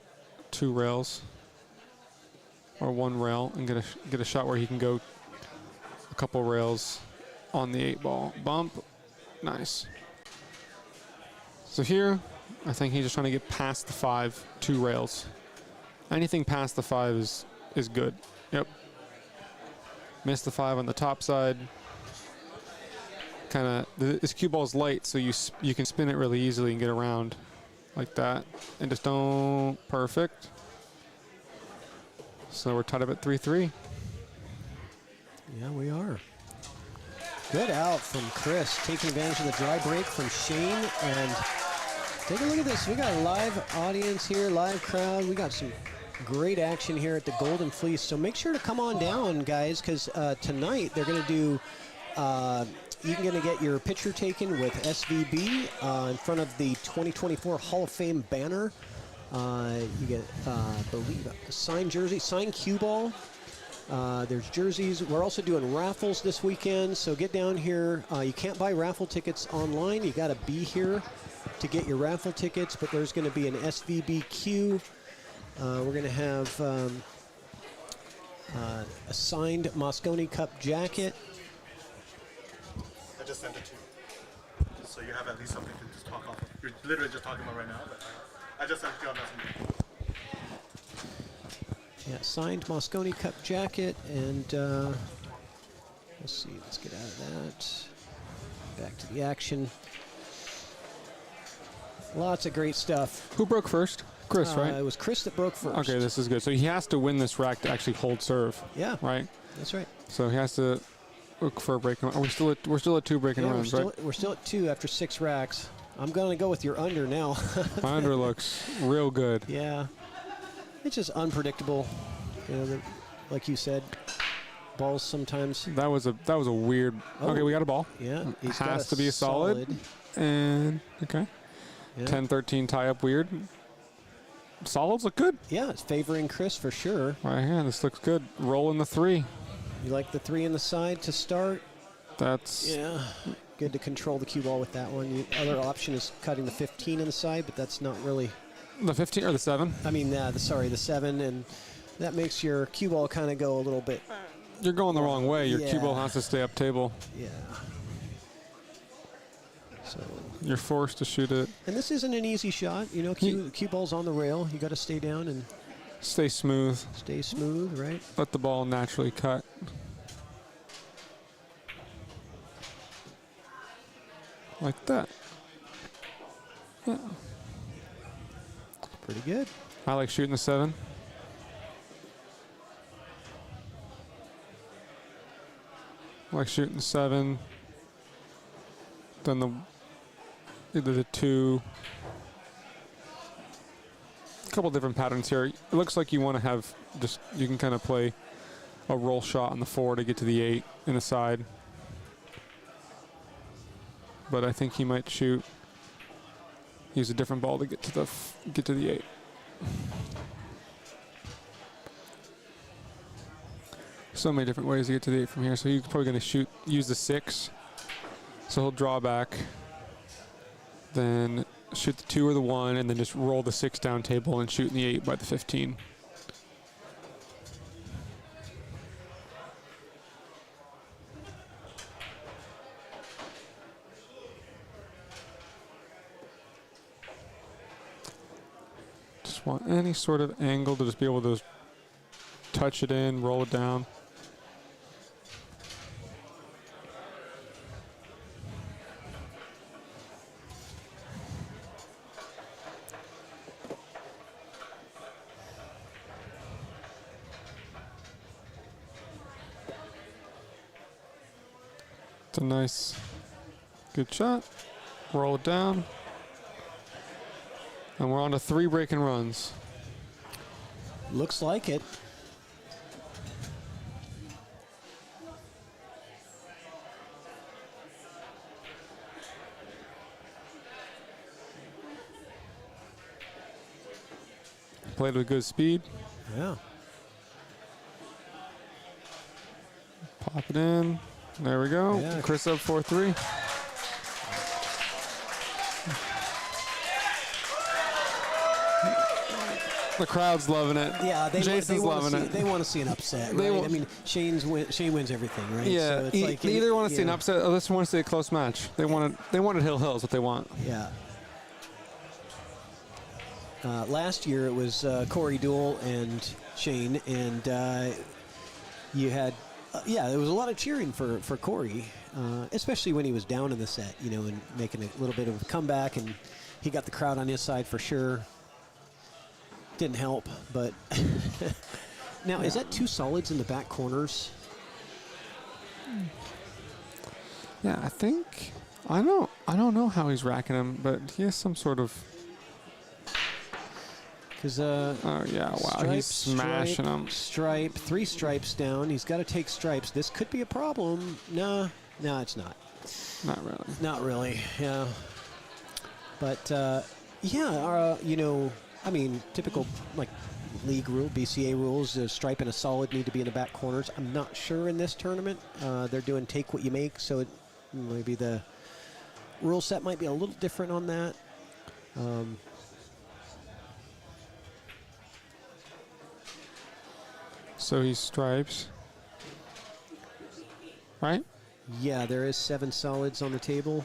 2 rails or 1 rail and get a shot where he can go a couple rails on the 8 ball. Bump, nice. So here, I think he's just trying to get past the 5, 2 rails. Anything past the 5 is good. Yep. Missed the 5 on the top side. This cue ball is light, so you can spin it really easily and get around like that. And just don't, perfect. So we're tied up at 3-3. Yeah, we are. Good out from Chris, taking advantage of the dry break from Shane. And take a look at this. We got a live audience here, live crowd. We got some great action here at the Golden Fleece. So make sure to come on down, guys, because tonight they're going to do, you're going to get your picture taken with SVB in front of the 2024 Hall of Fame banner. You get, I believe, a signed jersey, signed cue ball. There's jerseys. We're also doing raffles this weekend, so get down here. You can't buy raffle tickets online. You got to be here to get your raffle tickets, but there's going to be an SVB queue. We're going to have a signed Mosconi Cup jacket. I just sent it to you, so you have at least something to just talk off of. You're literally just talking about right now, but I just sent it to you on Messenger. Yeah, signed Mosconi Cup jacket, and let's see, let's get out of that. Back to the action. Lots of great stuff. Who broke first? Chris, right? It was Chris that broke first. Okay, this is good. So he has to win this rack to actually hold serve. Yeah. Right? That's right. So he has to look for a break. Are we still at, we're still at 2 breaking rounds, right? We're still at 2 after 6 racks. I'm going to go with your under now. My under looks real good. Yeah. It's just unpredictable. You know, like you said, balls sometimes. That was a weird. Oh. Okay, we got a ball. Yeah. It has to be a solid. And okay. Yeah. 10-13 tie up weird. Solids look good. Yeah, it's favoring Chris for sure. Right here, this looks good. Rolling the 3. You like the 3 in the side to start? That's good to control the cue ball with that one. The other option is cutting the 15 in the side, but that's not really. The 15 or the 7? I mean, the 7, and that makes your cue ball kind of go a little bit. You're going the wrong way. Your cue ball has to stay up table. Yeah. So you're forced to shoot it. And this isn't an easy shot. You know, cue ball's on the rail. You got to stay down and stay smooth. Stay smooth, right? Let the ball naturally cut. Like that. Yeah. Pretty good. I like shooting the 7. I like shooting the 7. Then either the 2. A couple different patterns here. It looks like you want to have you can kind of play a roll shot on the 4 to get to the 8 in the side. But I think he might use a different ball to get to the 8. So many different ways to get to the 8 from here. So he's probably going to use the 6. So he'll draw back, then shoot the 2 or the 1, and then just roll the 6 down table and shoot in the 8 by the 15. Just want any sort of angle to just be able to touch it in, roll it down. It's a nice, good shot. Roll it down. And we're on to 3 breaking runs. Looks like it. Played with good speed. Yeah. Pop it in. There we go. Yeah. Chris up 4-3. The crowd's loving it. Yeah, Jason's loving it. They want to see an upset, They right? wa- I mean, Shane wins everything, right? Yeah, So it's like they either want to see an yeah. upset or they want to see a close match. They wanted Hill Hill is what they want. Yeah. Last year it was Corey Duell and Shane, and you had, there was a lot of cheering for Corey, especially when he was down in the set, and making a little bit of a comeback, and he got the crowd on his side for sure. Didn't help, but now is that 2 solids in the back corners? Yeah, I think I don't know how he's racking them, but he has some sort of. Because Oh yeah, wow, he's smashing them. Stripe, 3 stripes down. He's got to take stripes. This could be a problem. No, it's not. Not really. Not really. Yeah. But I mean, typical like league rule, BCA rules. A stripe and a solid need to be in the back corners. I'm not sure in this tournament. They're doing take what you make, so maybe the rule set might be a little different on that. So he stripes, right? Yeah, there is 7 solids on the table.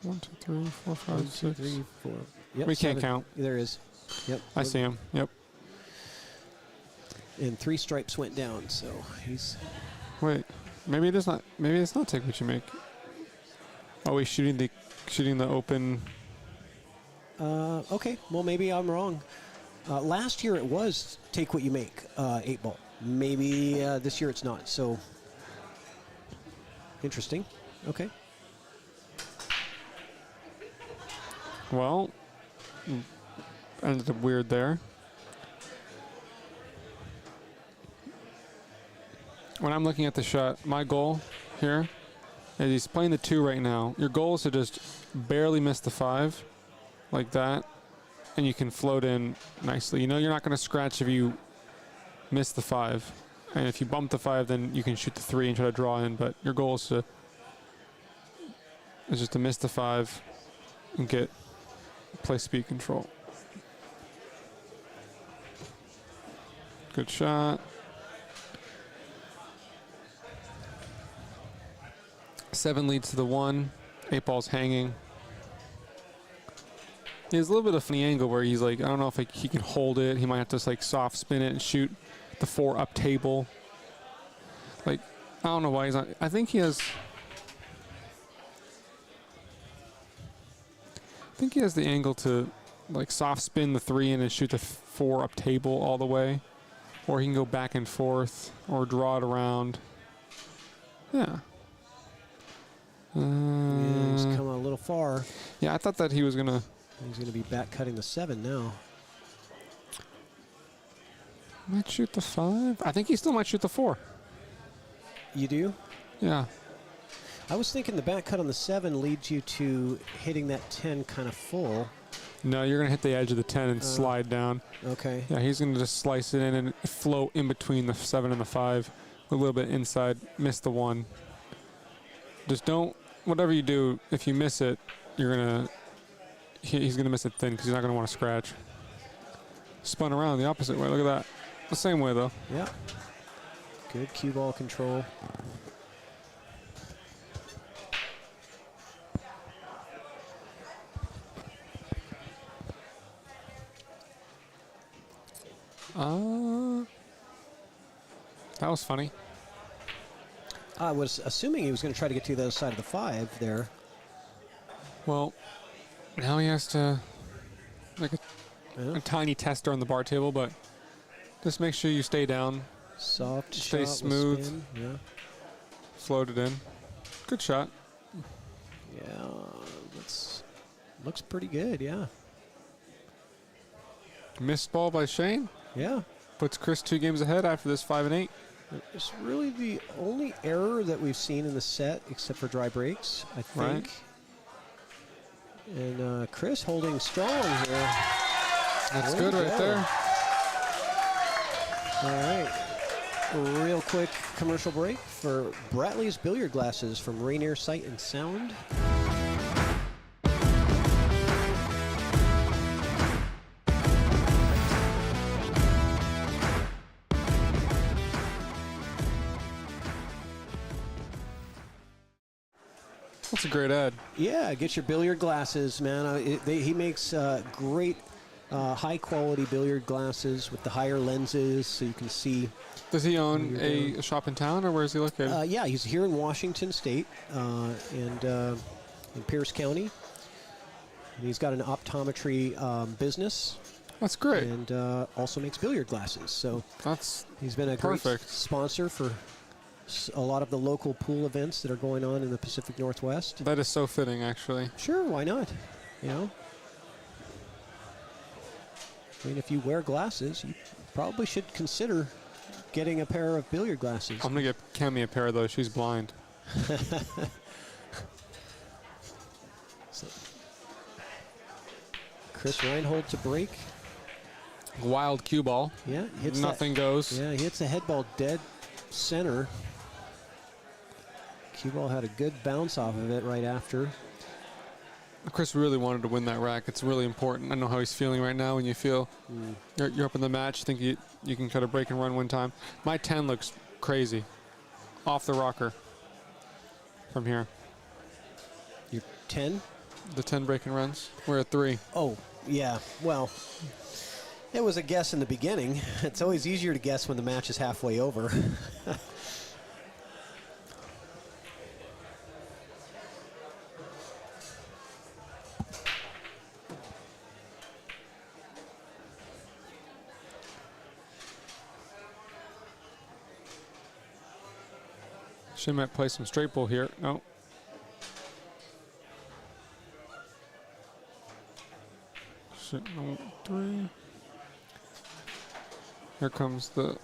1, 2, 3, 4, 5, 1, 2, 6. 3, 4. Yep, We can't 7. count. There is. Yep. I see him. Yep. And 3 stripes went down, so he's. Wait, maybe it's not. Maybe it's not take what you make. Oh, he's shooting the open. Okay, well, maybe I'm wrong. Last year it was take what you make, 8 ball. Maybe this year it's not, so interesting. Okay. Well, ended up weird there. When I'm looking at the shot, my goal here is he's playing the 2 right now. Your goal is to just barely miss the 5 like that, and you can float in nicely. You know you're not going to scratch if you miss the 5. And if you bump the 5, then you can shoot the 3 and try to draw in. But your goal is just to miss the 5 and play speed control. Good shot. 7 leads to the 1. 8 ball's hanging. He has a little bit of funny angle where he's like, I don't know if he can hold it. He might have to just like soft spin it and shoot the 4 up table. Like, I don't know why he's not. I think he has the angle to like soft spin the 3 in and shoot the 4 up table all the way. Or he can go back and forth or draw it around. Yeah. He's come a little far. Yeah, I thought that he was going to. He's going to be back cutting the 7 now. Might shoot the 5. I think he still might shoot the 4. You do? Yeah. I was thinking the back cut on the 7 leads you to hitting that 10 kind of full. No, you're going to hit the edge of the 10 and slide down. Okay. Yeah, he's going to just slice it in and float in between the 7 and the 5. A little bit inside, miss the 1. Just don't, whatever you do, if you miss it, you're going to, he's going to miss it thin because he's not going to want to scratch. Spun around the opposite way. Look at that. The same way, though. Yeah. Good cue ball control. That was funny. I was assuming he was going to try to get to the other side of the 5 there. Well, now he has to make a tiny tester on the bar table, but just make sure you stay down. Soft Stay shot with smooth. spin, yeah. Float it in. Good shot. Yeah, looks pretty good, yeah. Missed ball by Shane. Yeah. Puts Chris 2 games ahead after this 5 and 8. It's really the only error that we've seen in the set, except for dry breaks, I think. Right. And Chris holding strong here. That's Way good to right go. there. All right. A real quick commercial break for Bradley's Billiard Glasses from Rainier Sight and Sound. That's a great ad. Yeah, get your billiard glasses, man. He makes great high-quality billiard glasses with the higher lenses, so you can see. Does he own a shop in town, or where is he located? Yeah, he's here in Washington State and in Pierce County. And he's got an optometry business. That's great. And also makes billiard glasses. So he's been a perfect. great sponsor for a lot of the local pool events that are going on in the Pacific Northwest. That is so fitting, actually. Sure, why not? You know? I mean, if you wear glasses, you probably should consider getting a pair of billiard glasses. I'm going to get Cami a pair of those. She's blind. Chris Reinhold to break. Wild cue ball. Yeah, hits nothing goes. Yeah, he hits the head ball dead center. Cue ball had a good bounce off of it right after. Chris really wanted to win that rack. It's really important. I know how he's feeling right now. When you feel you're up in the match, you think you can cut a break and run one time. My 10 looks crazy. Off the rocker from here. Your 10? The 10 break and runs. We're at 3. Oh, yeah. Well, it was a guess in the beginning. It's always easier to guess when the match is halfway over. She might play some straight ball here. No. Shit, no, 3. Here comes the...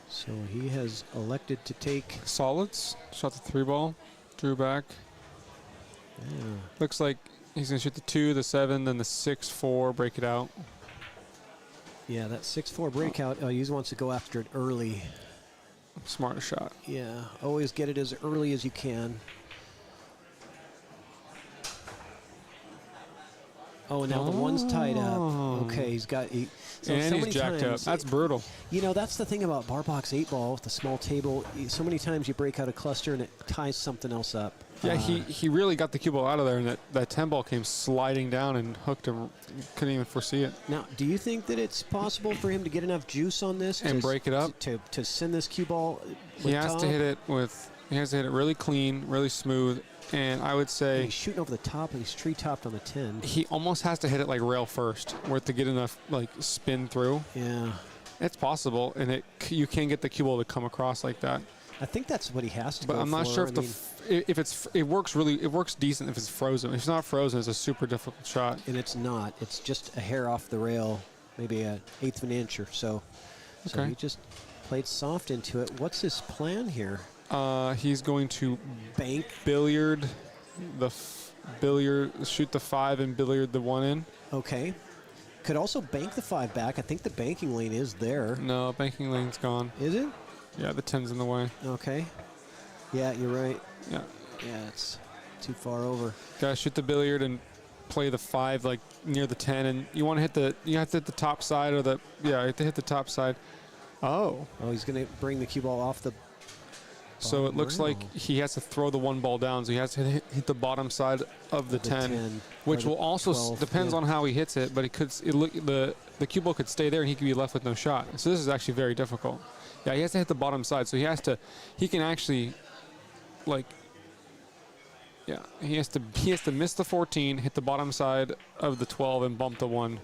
So he has elected to take... Solids. Shot the 3 ball. Drew back. Yeah. Looks like he's going to shoot the 2, the 7, then the 6-4, break it out. Yeah, that 6-4 breakout, he wants to go after it early. Smart shot. Yeah, always get it as early as you can. Oh, now the 1's tied up. Okay, he's got... and he's jacked up. That's brutal. You know, that's the thing about bar box 8 ball with the small table. So many times you break out a cluster and it ties something else up. Yeah, he really got the cue ball out of there, and that 10 ball came sliding down and hooked him. Couldn't even foresee it. Now, do you think that it's possible for him to get enough juice on this and break it up to send this cue ball? He has to hit it really clean, really smooth, and I would say he's shooting over the top and he's tree topped on the 10. He almost has to hit it like rail first, where to get enough like spin through. Yeah, it's possible, and you can get the cue ball to come across like that. I think that's what he has to. But go I'm not for. sure if it works decent if it's frozen. If it's not frozen, it's a super difficult shot. And it's not. It's just a hair off the rail, maybe an eighth of an inch or so. Okay. So he just played soft into it. What's his plan here? He's going to bank billiard shoot the 5 and billiard the 1 in. Okay. Could also bank the 5 back. I think the banking lane is there. No, banking lane's gone. Is it? Yeah, the 10's in the way. Okay. Yeah, you're right. Yeah. Yeah, it's too far over. Gotta shoot the billiard and play the 5 like near the 10, and you have to hit the top side of the. Yeah, you have to hit the top side. Oh. Oh, he's gonna bring the cue ball off the So it looks like he has to throw the one ball down. So he has to hit the bottom side of the 10, which will also 12, depends on how he hits it. But the cue ball could stay there and he could be left with no shot. So this is actually very difficult. Yeah, he has to hit the bottom side. So he can actually, like, yeah, he has to miss the 14, hit the bottom side of the 12, and bump the 1.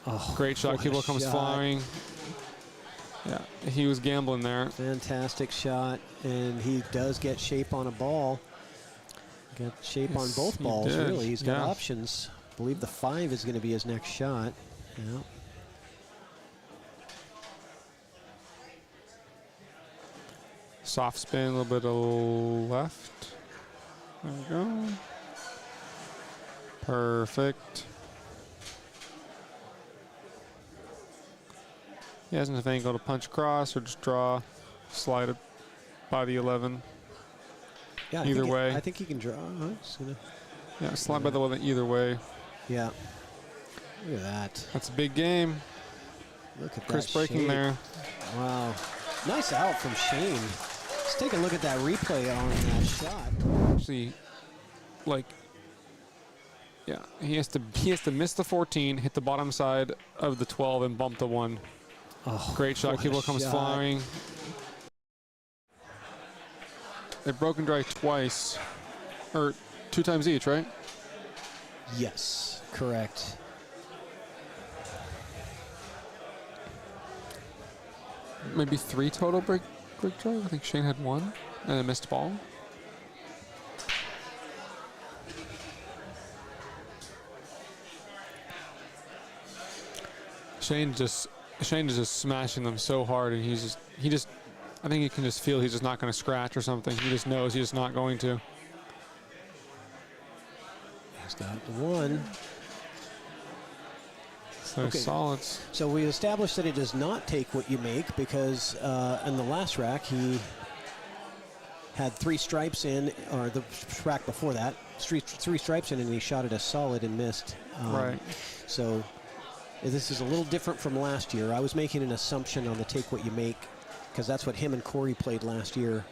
Oh, great shot. Cue ball comes flying. Yeah, he was gambling there. Fantastic shot, and he does get shape on a ball. Got shape on both balls, really. He's got options. I believe the 5 is going to be his next shot. Yeah. Soft spin, a little bit of left. There we go. Perfect. He hasn't have angle to punch across or just draw, slide it by the 11. Yeah, either way. I think he can draw. Yeah, slide by the 11 either way. Yeah. Look at that. That's a big game. Look at Chris that breaking shape. there. Wow. Nice out from Shane. Let's take a look at that replay on that shot. Actually, like, yeah, he has to miss the 14, hit the bottom side of the 12, and bump the 1. Oh, great shot. Cue ball comes flying. They've broken dry twice, or 2 times each, right? Yes, correct. Maybe 3 total break dry. I think Shane had 1 and a missed ball. Shane is just smashing them so hard, and I think he can just feel he's just not going to scratch or something. He just knows he's just not going to. He's got the 1. So solids. So we established that it does not take what you make because in the last rack he had 3 stripes in, or the rack before that, 3 stripes in, and he shot it a solid and missed. Right. So this is a little different from last year. I was making an assumption on the take what you make because that's what him and Corey played last year.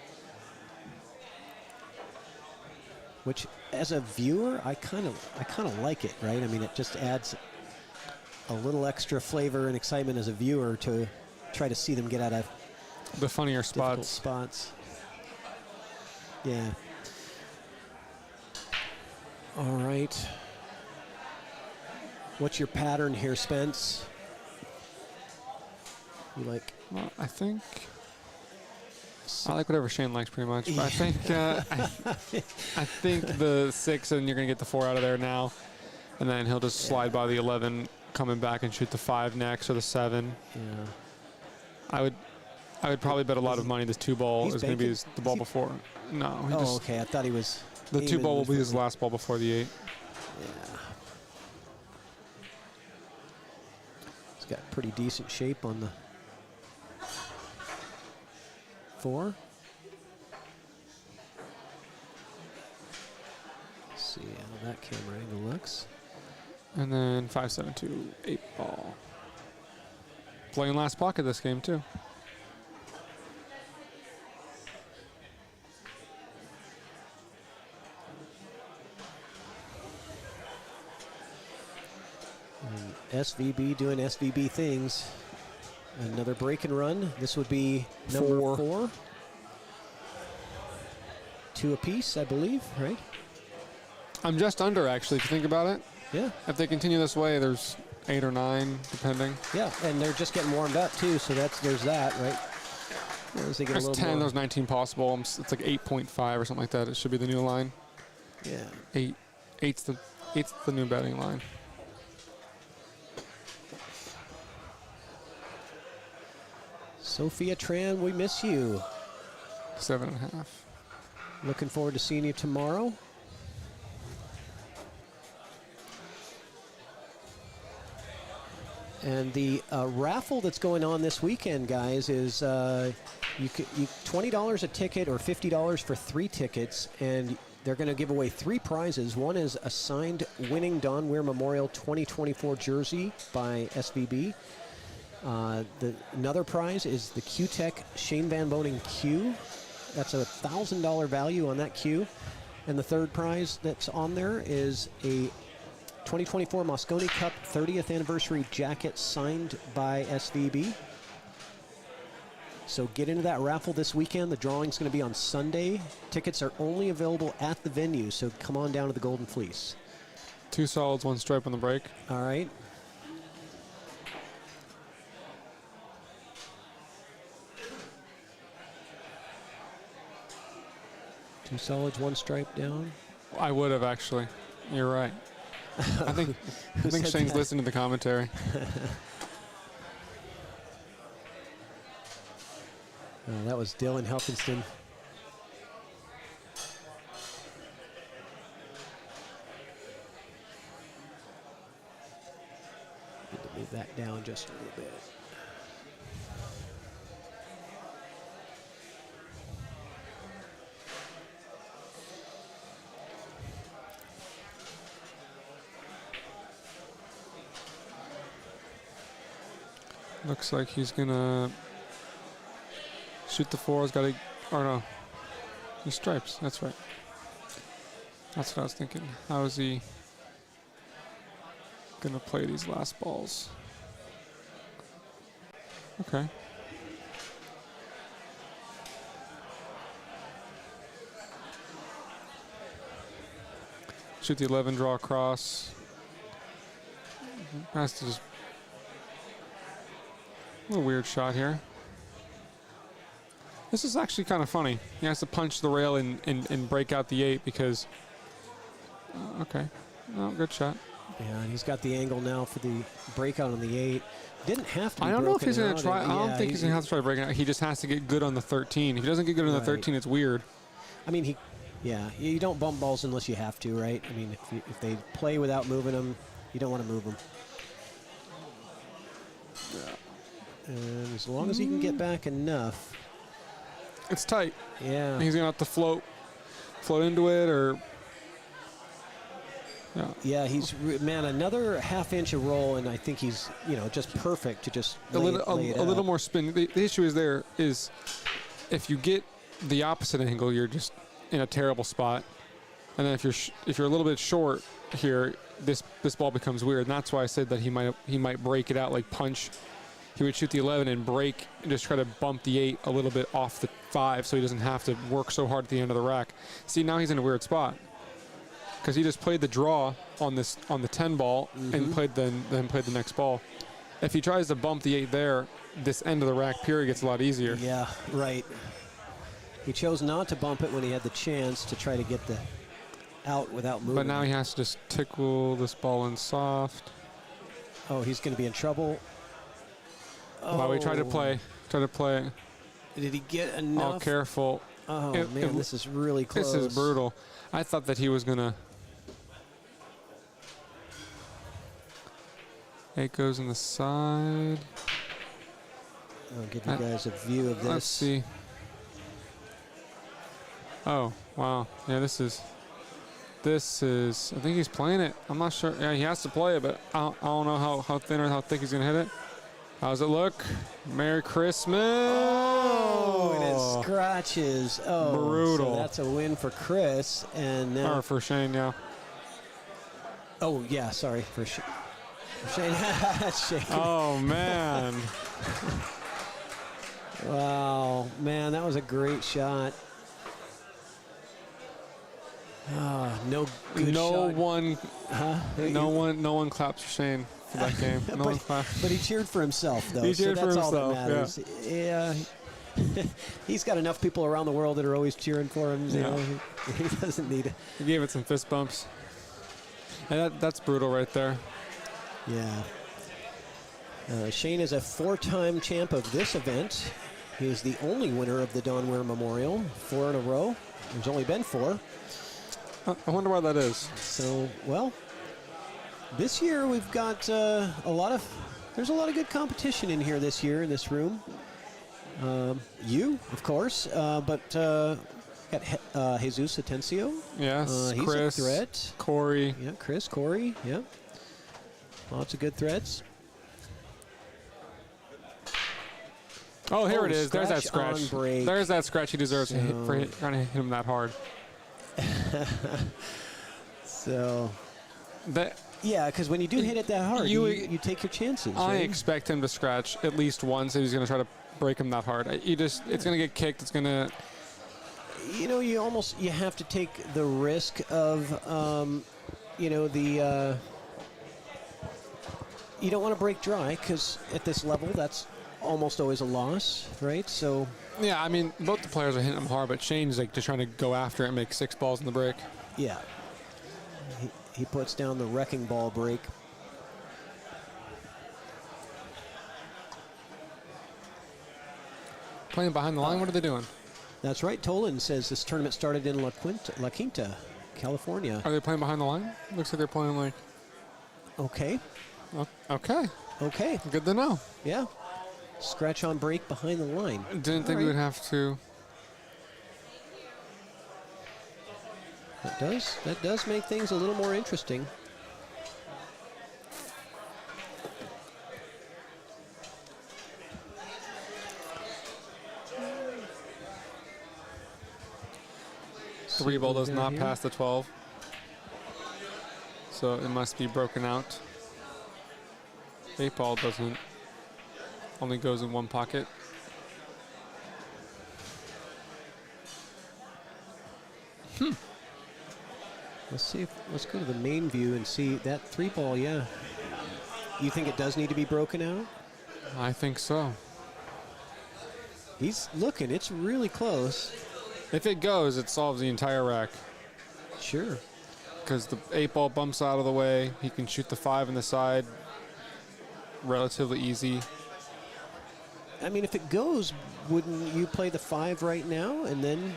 Which, as a viewer, I kind of like it, right? I mean, it just adds a little extra flavor and excitement as a viewer to try to see them get out of the funnier spots. Yeah. All right. What's your pattern here, Spence? You like? Well, I think I like whatever Shane likes pretty much. But I think I think the 6, and you're gonna get the 4 out of there now, and then he'll just slide by the 11, coming back and shoot the 5 next or the 7. Yeah. I would probably bet a lot of money this 2 ball is going to be the ball before. No. Okay. I thought he was. The 2 ball will be his last ball before the 8. Yeah. He's got pretty decent shape on the 4. Let's see how that camera angle looks. And then 5, 7, 2, 8 ball. Playing last pocket this game too. And SVB doing SVB things. Another break and run. This would be number 4. 2 apiece, I believe, right? I'm just under, actually, if you think about it. Yeah. If they continue this way, there's 8 or 9, depending. Yeah, and they're just getting warmed up, too, so there's that, right? As they get There's a little 10, more. there's 19 possible. It's like 8.5 or something like that. It should be the new line. Yeah. 8's the new betting line. Sophia Tran, we miss you. 7.5. Looking forward to seeing you tomorrow. And the raffle that's going on this weekend, guys, is you $20 a ticket or $50 for 3 tickets, and they're going to give away 3 prizes. One is a signed winning Don Weir Memorial 2024 jersey by SVB. Another prize is the Q-Tech Shane Van Boening Q. That's a $1,000 value on that cue. And the third prize that's on there is a 2024 Moscone Cup 30th anniversary jacket signed by SVB. So get into that raffle this weekend. The drawing's going to be on Sunday. Tickets are only available at the venue, so come on down to the Golden Fleece. 2 solids, 1 stripe on the break. All right. Two solids, 1 stripe down. I would have actually. You're right. I think Shane's listened to the commentary. That was Dylan Helkinston. Need to move that down just a little bit. Looks like he's gonna shoot the 4. He's got to, or no, he stripes. That's right. That's what I was thinking. How is he gonna play these last balls? Okay. Shoot the 11, draw across. Has to just. A little weird shot here. This is actually kind of funny. He has to punch the rail and break out the 8 because. Okay. Oh, good shot. Yeah, and he's got the angle now for the breakout on the 8. Didn't have to be I don't know if he's broken going to try. out. I don't think he's going to have to try to break it out. He just has to get good on the 13. If he doesn't get good on the 13, it's weird. I mean, you don't bump balls unless you have to, right? I mean, if they play without moving them, you don't want to move them. And as long as he can get back enough. It's tight. Yeah. He's going to have to float into it or. Yeah. Yeah, man, another half-inch of roll, and I think he's, just perfect to just lay it a little out. more spin. The issue is if you get the opposite angle, you're just in a terrible spot. And then if you're a little bit short here, this ball becomes weird. And that's why I said that he might break it out like punch. He would shoot the 11 and break and just try to bump the 8 a little bit off the 5 so he doesn't have to work so hard at the end of the rack. See, now he's in a weird spot because he just played the draw on the 10 ball and played the next ball. If he tries to bump the 8 there, this end of the rack period gets a lot easier. Yeah, right. He chose not to bump it when he had the chance to try to get the out without moving. But now he has to just tickle this ball in soft. Oh, he's going to be in trouble. Well, we tried to play. Did he get enough? Oh, careful. Oh, man, this is really close. This is brutal. I thought that he was going to. 8 goes in the side. I'll give you guys a view of this. Let's see. Oh, wow. Yeah, this is. I think he's playing it. I'm not sure. Yeah, he has to play it, but I don't know how thin or how thick he's going to hit it. How's it look? Merry Christmas. Oh, and it scratches. Oh, brutal. So that's a win for Chris. And now. Or for Shane, yeah. Oh, yeah, sorry. For Shane. Shane. Oh, man. Wow. Man, that was a great shot. No good shot. No one claps for Shane for that game. But he cheered for himself, though. He cheered so that's for all himself. that matters. Yeah. He's got enough people around the world that are always cheering for him. You know, he doesn't need it. He gave it some fist bumps. And that's brutal right there. Yeah. Shane is a 4-time champ of this event. He is the only winner of the Don Weir Memorial, 4 in a row. There's only been 4. I wonder why that is. So, well, this year we've got there's a lot of good competition in here this year in this room. You, of course, but got Jesus Atencio. Yes, he's Chris, a threat. Corey. Yeah, Chris, Corey, yeah. Lots of good threats. Oh, here Oh, it is. There's that scratch on scratch. break. There's that scratch he deserves So- for trying to hit him that hard. So, That yeah, because when you do hit it that hard, You- you take your chances. I right? expect him to scratch at least once if he's going to try to break him that hard. It's going to get kicked. It's going to. You know, you have to take the risk of, you know, you don't want to break dry because at this level, that's almost always a loss, right? So, Yeah, I mean, both the players are hitting him hard, but Shane's like just trying to go after it and make 6 balls in the break. yeah, he puts down the wrecking ball break. Playing behind the line, what are they doing? That's right. Tolan says this tournament started in La Quinta, California. Are they playing behind the line? Looks like they're playing like. Okay. Okay, Okay. good to know. Yeah. Scratch on break behind the line. Didn't think we would have to. That does make things a little more interesting. Three ball does down not here. pass the 12. So it must be broken out. 8 ball doesn't. Only goes in one pocket. Let's go to the main view and see that 3 ball, yeah. You think it does need to be broken out? I think so. He's looking, it's really close. If it goes, it solves the entire rack. Sure. Because the 8 ball bumps out of the way. He can shoot the 5 in the side. Relatively easy. I mean, if it goes, wouldn't you play the 5 right now and then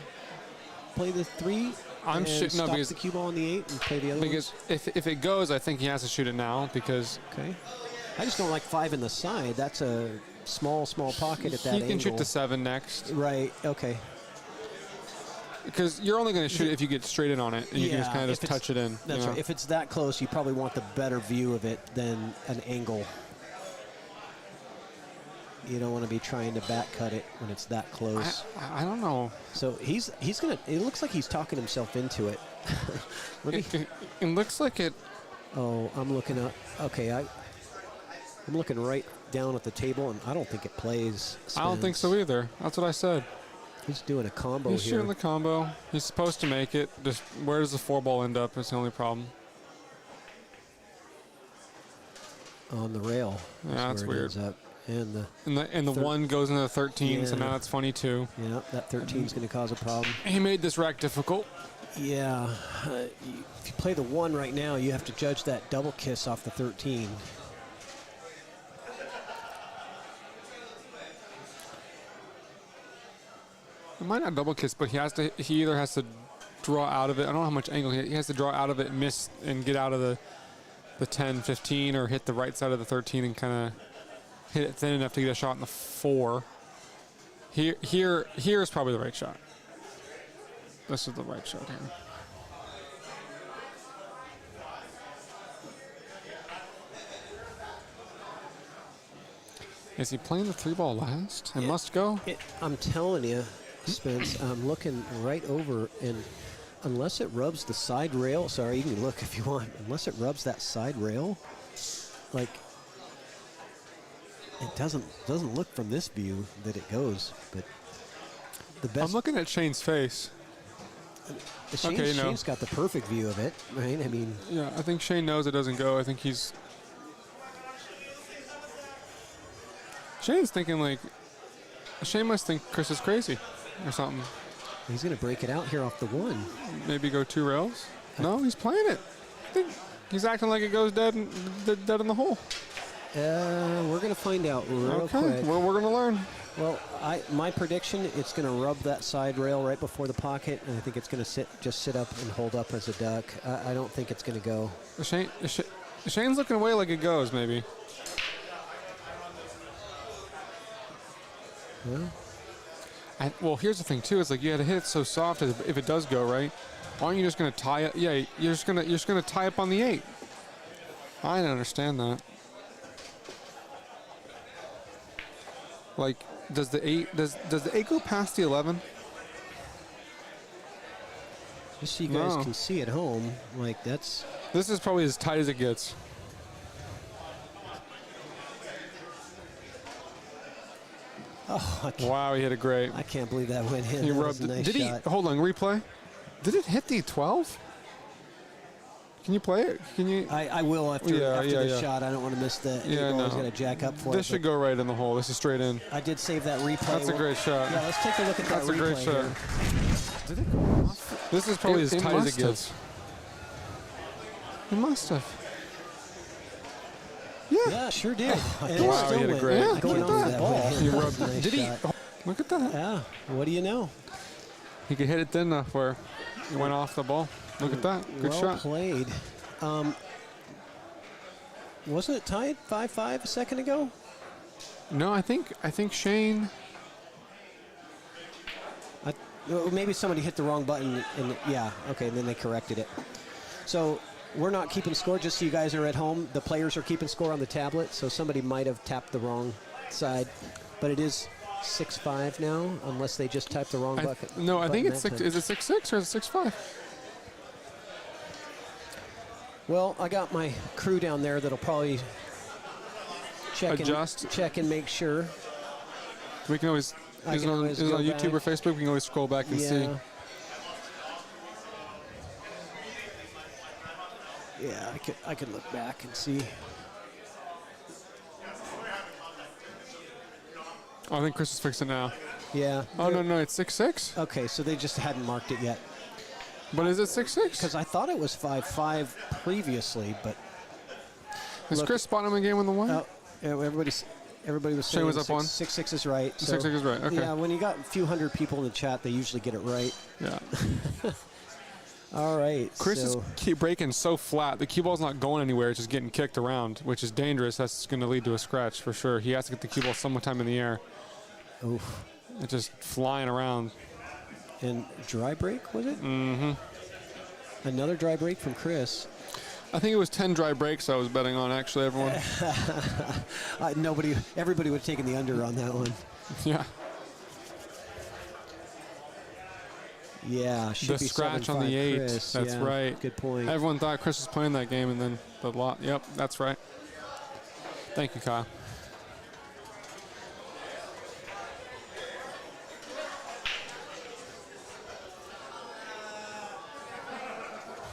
play the 3? I'm and shooting stop because the cue ball on the 8 and play the other because ones? if it goes, I think he has to shoot it now because Okay. I just don't like 5 in the side. That's a small pocket at that he angle. can shoot the 7 next. Right, okay. Because you're only going to shoot it if you get straight in on it, and you can just kind of if just it's- touch it in. That's you know? right. If it's that close, you probably want the better view of it than an angle. You don't want to be trying to back cut it when it's that close. I don't know. So he's gonna. It looks like he's talking himself into it. Let me. It looks like it. Oh, I'm looking up. Okay, I'm looking right down at the table, and I don't think it plays. I don't think so either. That's what I said. He's doing a combo He's here. shooting the combo. He's supposed to make it. Just where does the 4 ball end up? Is the only problem. On the rail. Yeah, that's where it weird. ends up. And the And the 1 goes into the 13, so Yeah. now it's funny too. yeah, that 13 is going to cause a problem. He made this rack difficult. Yeah, if you play the 1 right now, you have to judge that double kiss off the 13. It might not double kiss, but he either has to draw out of it. I don't know how much angle he has to draw out of it, miss, and get out of the 10, 15, or hit the right side of the 13 and kind of hit it thin enough to get a shot in the 4. Here is probably the right shot. This is the right shot here. Is he playing the 3 ball last? It must go. I'm telling you, Spence, I'm looking right over, and unless it rubs the side rail, sorry, you can look if you want, unless it rubs that side rail, like, it doesn't look from this view that it goes, but the best. I'm looking at Shane's face. Shane's got the perfect view of it, right? I mean, Yeah, I think Shane knows it doesn't go. I think Shane's thinking like, Shane must think Chris is crazy or something. he's going to break it out here off the 1. Maybe go 2 rails. No, he's playing it. I think he's acting like it goes dead in the hole. We're going to find out real Okay, quick. we're going to learn. Well, my prediction, it's going to rub that side rail right before the pocket, and I think it's going to sit up and hold up as a duck. I don't think it's going to go. Shane's looking away like it goes, maybe. Well, here's the thing too. Is like you had to hit it so soft. If it does go right, aren't you just going to tie it? Yeah, you're just going to tie up on the 8. I don't understand that. Like does the 8 does the 8 go past the 11? Just so you guys No. can see at home, like that's. This is probably as tight as it gets. Oh, Wow, he hit it great. I can't believe that went in. He That was rubbed a it. nice Did shot. he? Hold on, replay. Did it hit the 12? Can you play it? Can you? I will after Yeah, the yeah. shot. I don't want to miss the. Yeah, Always no. got to jack up for This it. should go right in the hole. This is straight in. I did save that replay. That's a great shot. Yeah, let's take a look at That's that a replay great shot. here. Did it go off? This is probably as It tight as must it gets. It must have. Yeah, sure did. And Wow, still he hit it went great. right going Look off at the that. ball. He rubbed. Nice Did he? shot. Oh, look at that. Yeah. What do you know? He could hit it thin enough where it went off the ball. Look at that. Good well shot. played. Wasn't it tied 5-5 a second ago? No, I think Shane. Well, maybe somebody hit the wrong button, and yeah, okay, and then they corrected it. So we're not keeping score, just so you guys are at home. The players are keeping score on the tablet, so somebody might have tapped the wrong side. But it is 6-5 now, unless they just typed the wrong bucket. No, I think button it's that 6. time. Is it 6-6 or is it 6-5? Well, I got my crew down there that'll probably Adjust. check and make sure. We can always. I Is it can on, always is it go on YouTube or back. Facebook? We can always scroll back and see. Yeah, I could look back and see. Oh, I think Chris is fixing it now. Yeah. Oh no, it's 6-6. Okay, so they just hadn't marked it yet. But is it 6-6? Because I thought it was 5-5 previously, but Is look- Chris spotting him again with the one? oh, yeah, everybody was saying Shane was up on? 6-6 is right. 6-6 is right, okay. Yeah, when you got a few hundred people in the chat, they usually get it right. Yeah. All right. Chris is so keep breaking so flat. The cue ball's not going anywhere. It's just getting kicked around, which is dangerous. That's going to lead to a scratch for sure. He has to get the cue ball sometime in the air. Oof. It's just flying around. And dry break, was it? Mm-hmm. Another dry break from Chris. I think it was 10 dry breaks I was betting on, actually, everyone. Everybody would have taken the under on that one. Yeah. Yeah, should The be scratch on 7-5 the 8. Chris. That's Yeah, right. Good point. Everyone thought Chris was playing that game, and then the lot. Yep, that's right. Thank you, Kyle.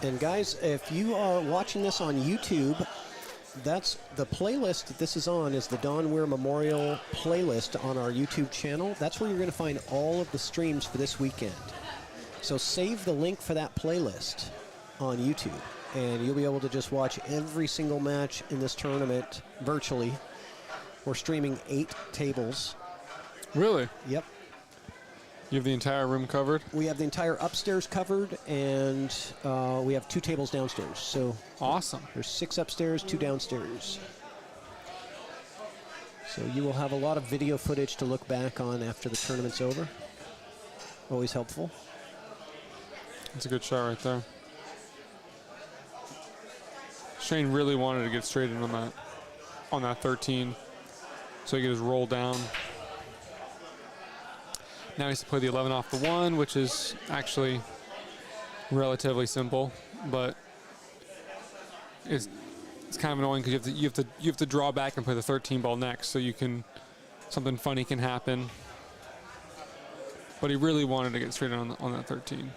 And guys, if you are watching this on YouTube, that's the playlist that this is on is the Don Weir Memorial playlist on our YouTube channel. That's where you're going to find all of the streams for this weekend. So save the link for that playlist on YouTube, and you'll be able to just watch every single match in this tournament virtually. We're streaming 8 tables. Really? Yep. You have the entire room covered? We have the entire upstairs covered, and we have 2 tables downstairs. So awesome. There's 6 upstairs, 2 downstairs. So you will have a lot of video footage to look back on after the tournament's over. Always helpful. That's a good shot right there. Shane really wanted to get straight in on that 13, so he could just roll down. Now he has to play the 11 off the 1, which is actually relatively simple, but it's kind of annoying because you have to draw back and play the 13 ball next, so something funny can happen. But he really wanted to get straight on that 13.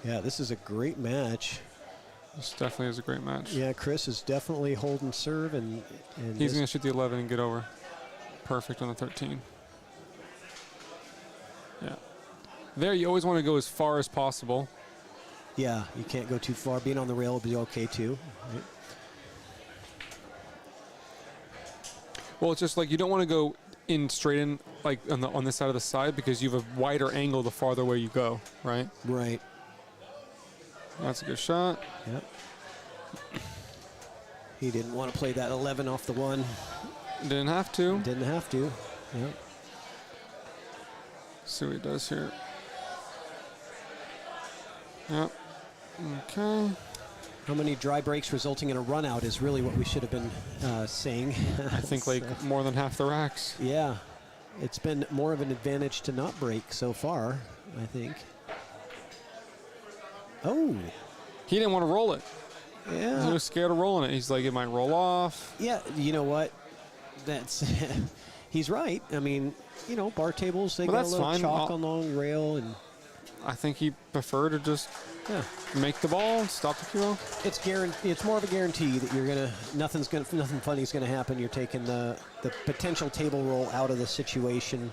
Yeah, this is a great match. This definitely is a great match. Yeah, Chris is definitely holding serve, and He's going to shoot the 11 and get over. Perfect on the 13. Yeah. There, you always want to go as far as possible. Yeah, you can't go too far. Being on the rail will be okay too. Right? Well, it's just like you don't want to go in straight in like on this side of the side because you have a wider angle the farther away you go, right? Right. That's a good shot. Yep. He didn't want to play that 11 off the 1. Didn't have to. Didn't have to. Yep. See what he does here. Yep. Okay. How many dry breaks resulting in a run out is really what we should have been saying. I think like more than half the racks. Yeah, it's been more of an advantage to not break so far, I think. Oh. He didn't want to roll it. Yeah. He was scared of rolling it. He's like, it might roll off. Yeah, you know what? That's he's right. I mean, you know, bar tables, they got a little chalk on the long rail. And I think he preferred to just make the ball, stop the cue. It's more of a guarantee that you're gonna nothing funny is gonna happen. You're taking the potential table roll out of the situation.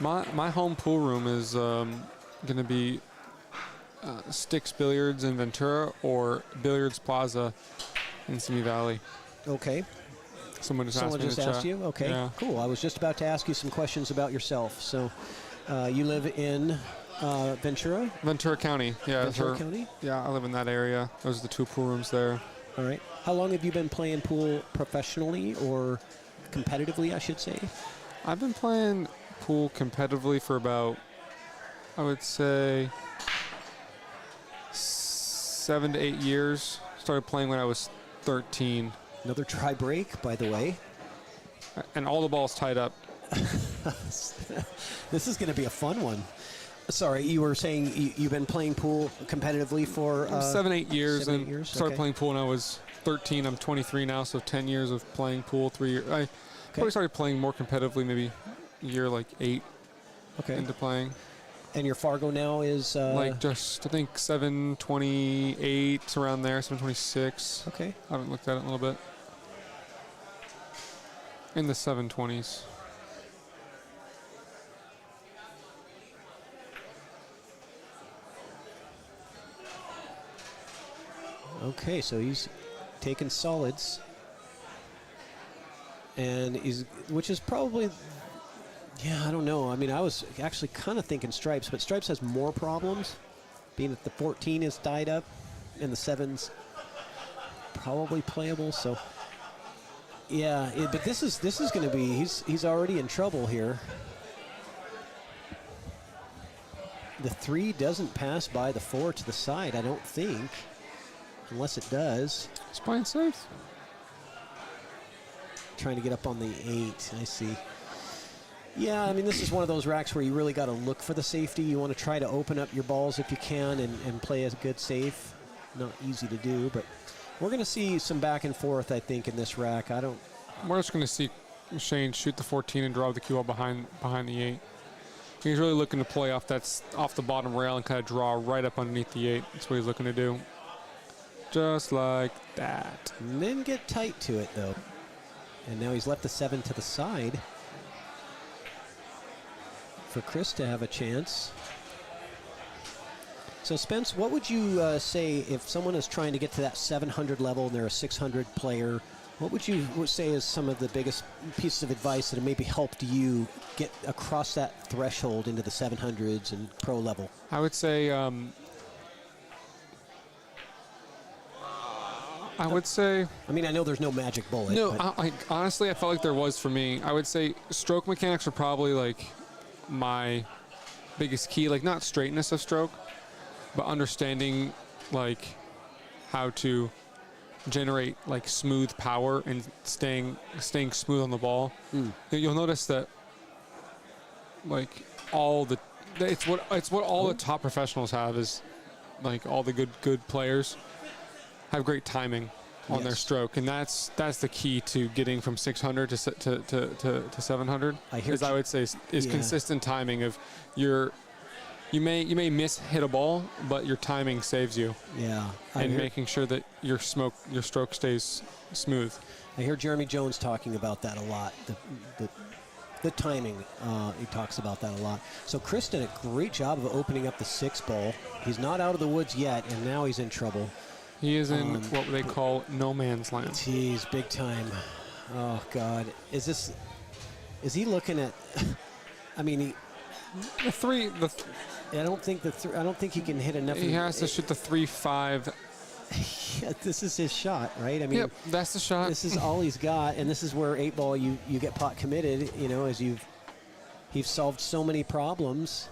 My home pool room is gonna be Sticks Billiards in Ventura or Billiards Plaza in Simi Valley. Okay. Someone just asked you? Okay, yeah. Cool. I was just about to ask you some questions about yourself. So you live in Ventura? Ventura County, yeah. Ventura County? Yeah, I live in that area. Those are the 2 pool rooms there. All right. How long have you been playing pool professionally or competitively, I should say? I've been playing pool competitively for about, I would say, 7 to 8 years. Started playing when I was 13. Another try break, by the way. And all the balls tied up. This is going to be a fun one. Sorry, you were saying you've been playing pool competitively for 7, 8 years. 7, 8 years? Started playing pool when I was 13. I'm 23 now, so 10 years of playing pool. 3 years. I probably started playing more competitively maybe year like 8 into playing. And your Fargo now is? Like just, I think 728, around there, 726. Okay. I haven't looked at it in a little bit. In the 720s. Okay, so he's taking solids. And which is probably, I don't know. I mean, I was actually kind of thinking stripes, but stripes has more problems, being that the 14 is tied up and the 7's probably playable. So, but this is going to be, he's already in trouble here. The 3 doesn't pass by the 4 to the side, I don't think, unless it does. He's playing safe. Trying to get up on the 8, I see. Yeah, I mean, this is one of those racks where you really got to look for the safety. You want to try to open up your balls if you can and play a good safe. Not easy to do, but we're going to see some back and forth, I think, in this rack. We're just going to see Shane shoot the 14 and draw the cue ball behind the 8. He's really looking to play off the bottom rail and kind of draw right up underneath the 8. That's what he's looking to do. Just like that. And then get tight to it, though. And now he's left the 7 to the side for Chris to have a chance. So, Spence, what would you say if someone is trying to get to that 700 level and they're a 600 player? What would you say is some of the biggest pieces of advice that have maybe helped you get across that threshold into the 700s and pro level? I would say, I mean, I know there's no magic bullet. No, honestly, I felt like there was for me. I would say stroke mechanics are probably like my biggest key. Like not straightness of stroke, but understanding like how to generate like smooth power and staying smooth on the ball. You'll notice that like it's what all the top professionals have is like all the good players have great timing on their stroke, and that's the key to getting from 600 to 700. I would say is consistent timing of you may hit a ball, but your timing saves you. Yeah, and making sure that your stroke stays smooth. I hear Jeremy Jones talking about that a lot. The timing, he talks about that a lot. So Chris did a great job of opening up the 6 ball. He's not out of the woods yet, and now he's in trouble. He is in what they call no man's land. Jeez, big time. Oh God, is he looking at? I mean, I don't think he can hit enough. He has to shoot the 3-5. Yeah, this is his shot, right? I mean, that's the shot. This is all he's got, and this is where 8 ball you get pot committed. You know, as you've solved so many problems.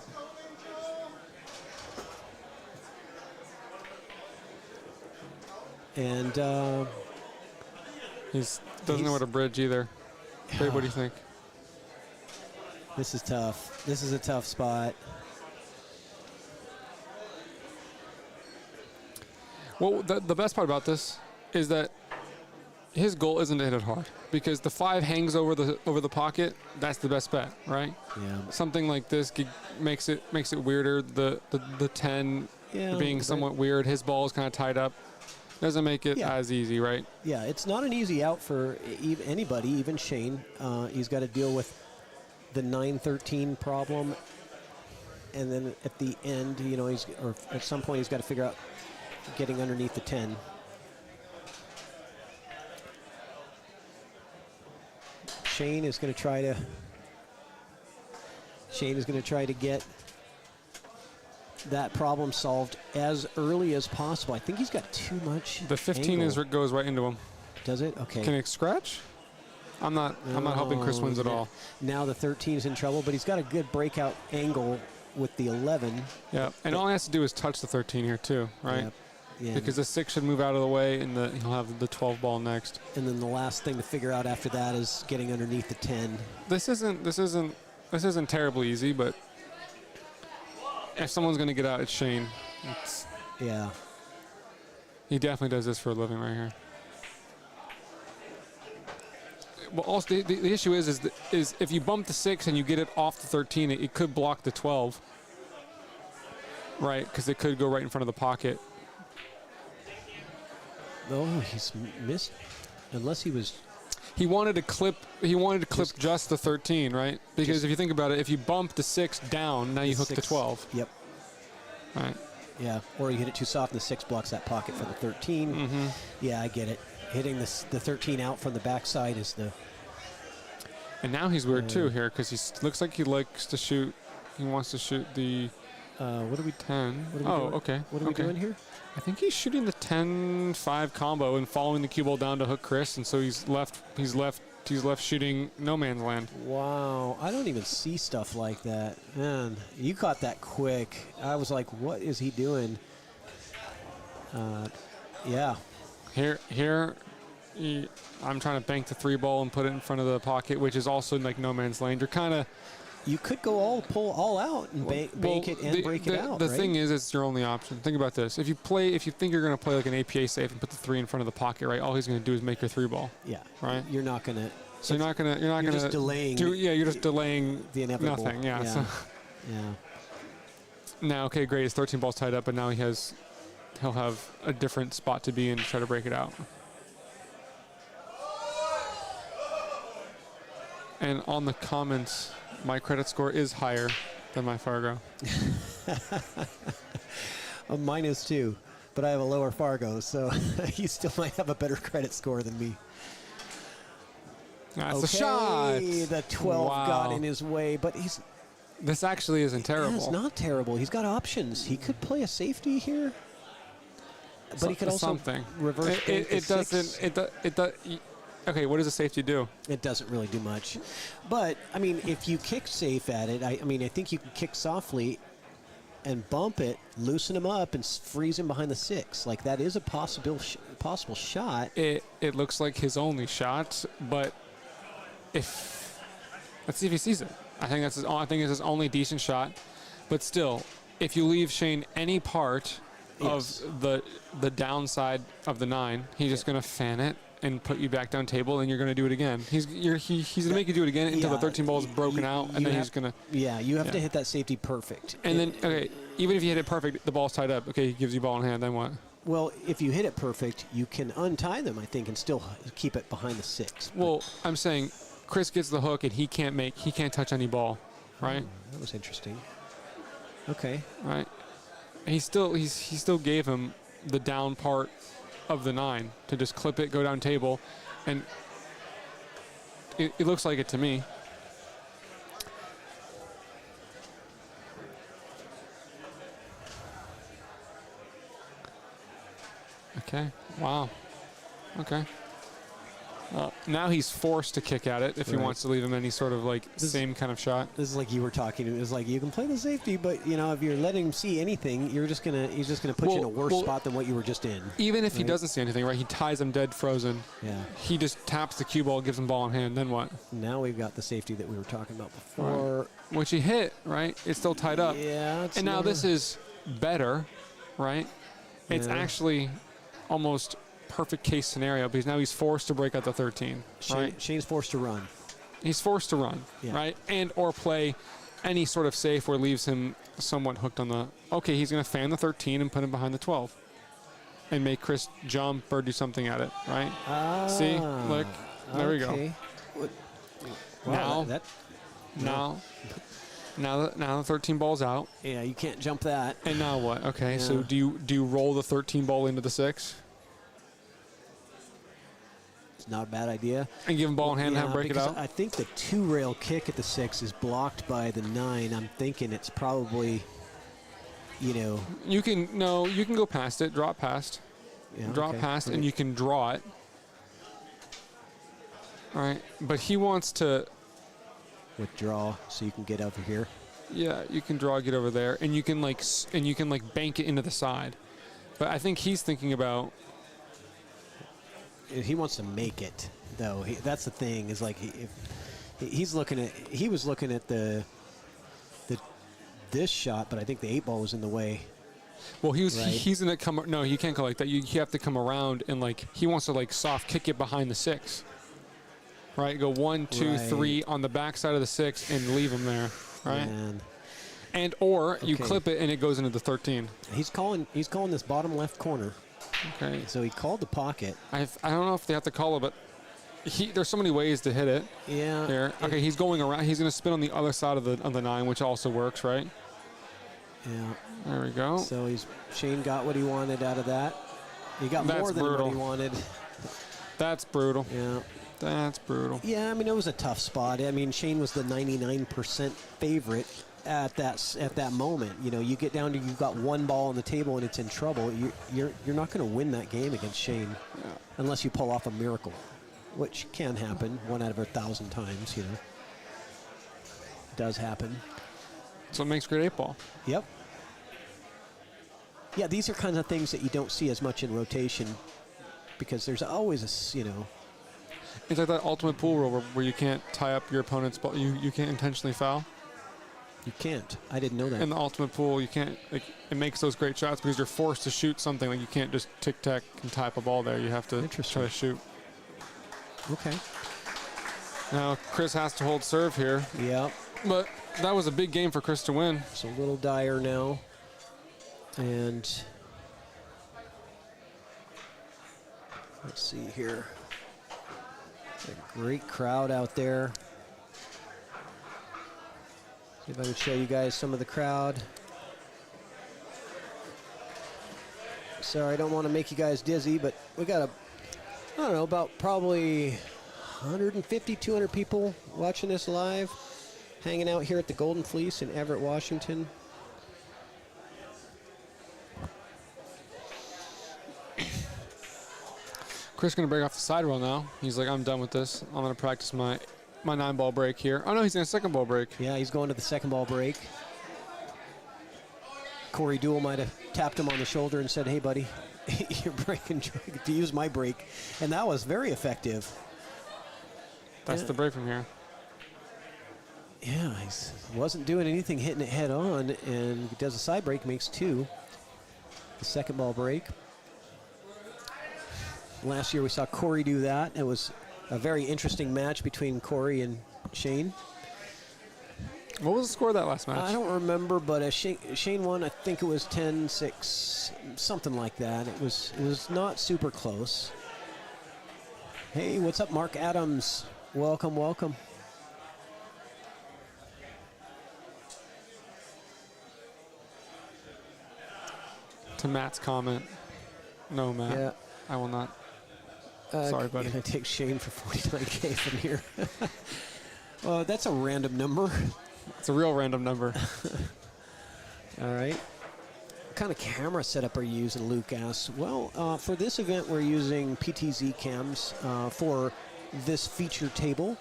And He doesn't know how to bridge either. Babe, what do you think? this is tough. This is a tough spot. Well, the best part about this is that his goal isn't to hit it hard, because the 5 hangs over the pocket. That's the best bet, right? Yeah. Something like this makes it weirder. The 10 being somewhat weird. His ball is kind of tied up. Doesn't make it as easy, right? Yeah, it's not an easy out for anybody, even Shane. He's got to deal with the 9-13 problem, and then at the end, you know, or at some point, he's got to figure out getting underneath the 10. Shane is going to try to get that problem solved as early as possible. I think he's got too much. The 15 angle. goes right into him. Does it? Okay. Can it scratch? I'm not hoping Chris wins at all. Now the 13 is in trouble, but he's got a good breakout angle with the 11. Yeah, and all he has to do is touch the 13 here too, right? Yep. Yeah. Because the 6 should move out of the way, and he'll have the 12 ball next. And then the last thing to figure out after that is getting underneath the 10. This isn't terribly easy, but if someone's going to get out, it's Shane. Yeah. He definitely does this for a living right here. Well, also the issue is if you bump the 6 and you get it off the 13, it could block the 12, right? Because it could go right in front of the pocket. Oh, he's missed. Unless he was. He wanted to clip. Just the 13, right? Because if you think about it, if you bump the 6 down, now you hook the 12. Yep. Right. Yeah. Or you hit it too soft, and the 6 blocks that pocket for the 13. Mm-hmm. Yeah, I get it. Hitting the 13 out from the backside is the. And now he's weird too here, because he looks like he likes to shoot. He wants to shoot the. What are we? 10. What are we doing? Okay. What are we doing here? I think he's shooting the 10-5 combo and following the cue ball down to hook Chris, and so he's left shooting no man's land. Wow, I don't even see stuff like that. Man, you caught that quick. I was like, what is he doing? Yeah. Here, I'm trying to bank the 3 ball and put it in front of the pocket, which is also like no man's land. You're kind of. You could go pull all out and bank it and break it out. The thing is, it's your only option. Think about this: if you think you're going to play like an APA safe and put the 3 in front of the pocket, right? All he's going to do is make your 3 ball. Yeah. Right. You're not going to. So you're not going to. Just delaying. You're just delaying the inevitable. Nothing. Yeah. Yeah. So. Yeah. Now, okay, great. His 13 ball's tied up, but now he'll have a different spot to be in to try to break it out. And on the comments, my credit score is higher than my Fargo. Mine is too, but I have a lower Fargo, so you still might have a better credit score than me. That's a shot. The 12 got in his way, but he's. This actually isn't terrible. It's not terrible. He's got options. He could play a safety here, but he could also reverse. It doesn't. Okay, what does a safety do? It doesn't really do much. But, I mean, if you kick safe at it, I think you can kick softly and bump it, loosen him up, and freeze him behind the 6. Like, that is a possible shot. It looks like his only shot, but let's see if he sees it. I think it's his only decent shot. But still, if you leave Shane any part of the downside of the 9, he's just going to fan it and put you back down table, and you're going to do it again. He's going to make you do it again until the 13 ball is broken out, and then he's going to. Yeah, you have to hit that safety perfect. And then, okay, even if you hit it perfect, the ball's tied up. Okay, he gives you ball in hand, then what? Well, if you hit it perfect, you can untie them, I think, and still keep it behind the 6. Well, I'm saying Chris gets the hook, and he can't touch any ball, right? That was interesting. Okay. Right. And he still gave him the down part of the 9 to just clip it, go down table, and it looks like it to me. Okay. Wow. Okay. Now he's forced to kick at it if he wants to leave him any sort of like same kind of shot. This is like you were talking. It was like you can play the safety, but you know if you're letting him see anything, he's just gonna put you in a worse spot than what you were just in. Even if he doesn't see anything, right? He ties him dead frozen. Yeah. He just taps the cue ball, gives him ball in hand. Then what? Now we've got the safety that we were talking about before. Right. Which he hit, right? It's still tied up. Yeah. And now this is better, right? It's actually almost perfect case scenario because now he's forced to break out the 13, right? Shane's forced to run. He's forced to run, right? And or play any sort of safe where leaves him somewhat hooked on the, okay, he's going to fan the 13 and put him behind the 12 and make Chris jump or do something at it, right? See? Look. There we go. Wow, now the 13 ball's out. Yeah, you can't jump that. And now what? Okay, so do you roll the 13 ball into the 6? It's not a bad idea. And give him ball in hand and have him break it out? I think the 2-rail kick at the 6 is blocked by the 9. I'm thinking it's probably, you know. You can go past it, drop past. Yeah, drop past, and you can draw it. All right, but he wants to withdraw so you can get over here. Yeah, you can draw, get over there, and you can like bank it into the side. But I think he's thinking about. He wants to make it, though. That's the thing. Is like he was looking at this shot, but I think the 8 ball was in the way. Well, he's gonna come. No, you can't go like that. You have to come around and like he wants to like soft kick it behind the 6. Right, go 1, 2, 3 on the back side of the 6 and leave him there. Right, and or you clip it and it goes into the 13. He's calling this bottom left corner. Okay. So he called the pocket. I don't know if they have to call it, but there's so many ways to hit it. Yeah. Here. Okay, he's going around. He's going to spin on the other side of the 9, which also works, right? Yeah. There we go. So Shane got what he wanted out of that. He got more than what he wanted. That's brutal. Yeah. That's brutal. Yeah, I mean, it was a tough spot. I mean, Shane was the 99% favorite at that moment. You know, you get down to you've got 1 ball on the table and it's in trouble. You're not going to win that game against Shane unless you pull off a miracle, which can happen 1 out of 1,000 times. You know, it does happen. So it makes great 8 ball. Yep. Yeah, these are kinds of things that you don't see as much in rotation because there's always a It's like that ultimate pool rule where you can't tie up your opponent's ball. You can't intentionally foul. You can't. I didn't know that. In the ultimate pool, you can't. Like, it makes those great shots because you're forced to shoot something. Like you can't just tic tac and tie up a ball there. You have to try to shoot. Okay. Now Chris has to hold serve here. Yeah. But that was a big game for Chris to win. It's a little dire now, and let's see here. A great crowd out there. See if I can show you guys some of the crowd. Sorry, I don't want to make you guys dizzy, but we got I don't know, about probably 150, 200 people watching this live, hanging out here at the Golden Fleece in Everett, Washington. Chris going to break off the side roll now. He's like, I'm done with this. I'm going to practice my 9-ball break here. Oh, no, he's in a 2nd ball break. Yeah, he's going to the 2nd ball break. Corey Deuel might have tapped him on the shoulder and said, hey, buddy, you're breaking to use my break. And that was very effective. That's the break from here. Yeah, he wasn't doing anything, hitting it head on, and he does a side break, makes 2. The 2nd ball break. Last year we saw Corey do that. It was a very interesting match between Corey and Shane. What was the score of that last match? I don't remember, but Shane won. I think it was 10-6, something like that. It was not super close. Hey, what's up, Mark Adams? Welcome, welcome. To Matt's comment, no, Matt. Yeah. I will not. Sorry, buddy. I'm going to take Shane for 49K from here. Well, that's a random number. It's a real random number. All right. What kind of camera setup are you using, Luke asks? Well, for this event, we're using PTZ cams for this feature table.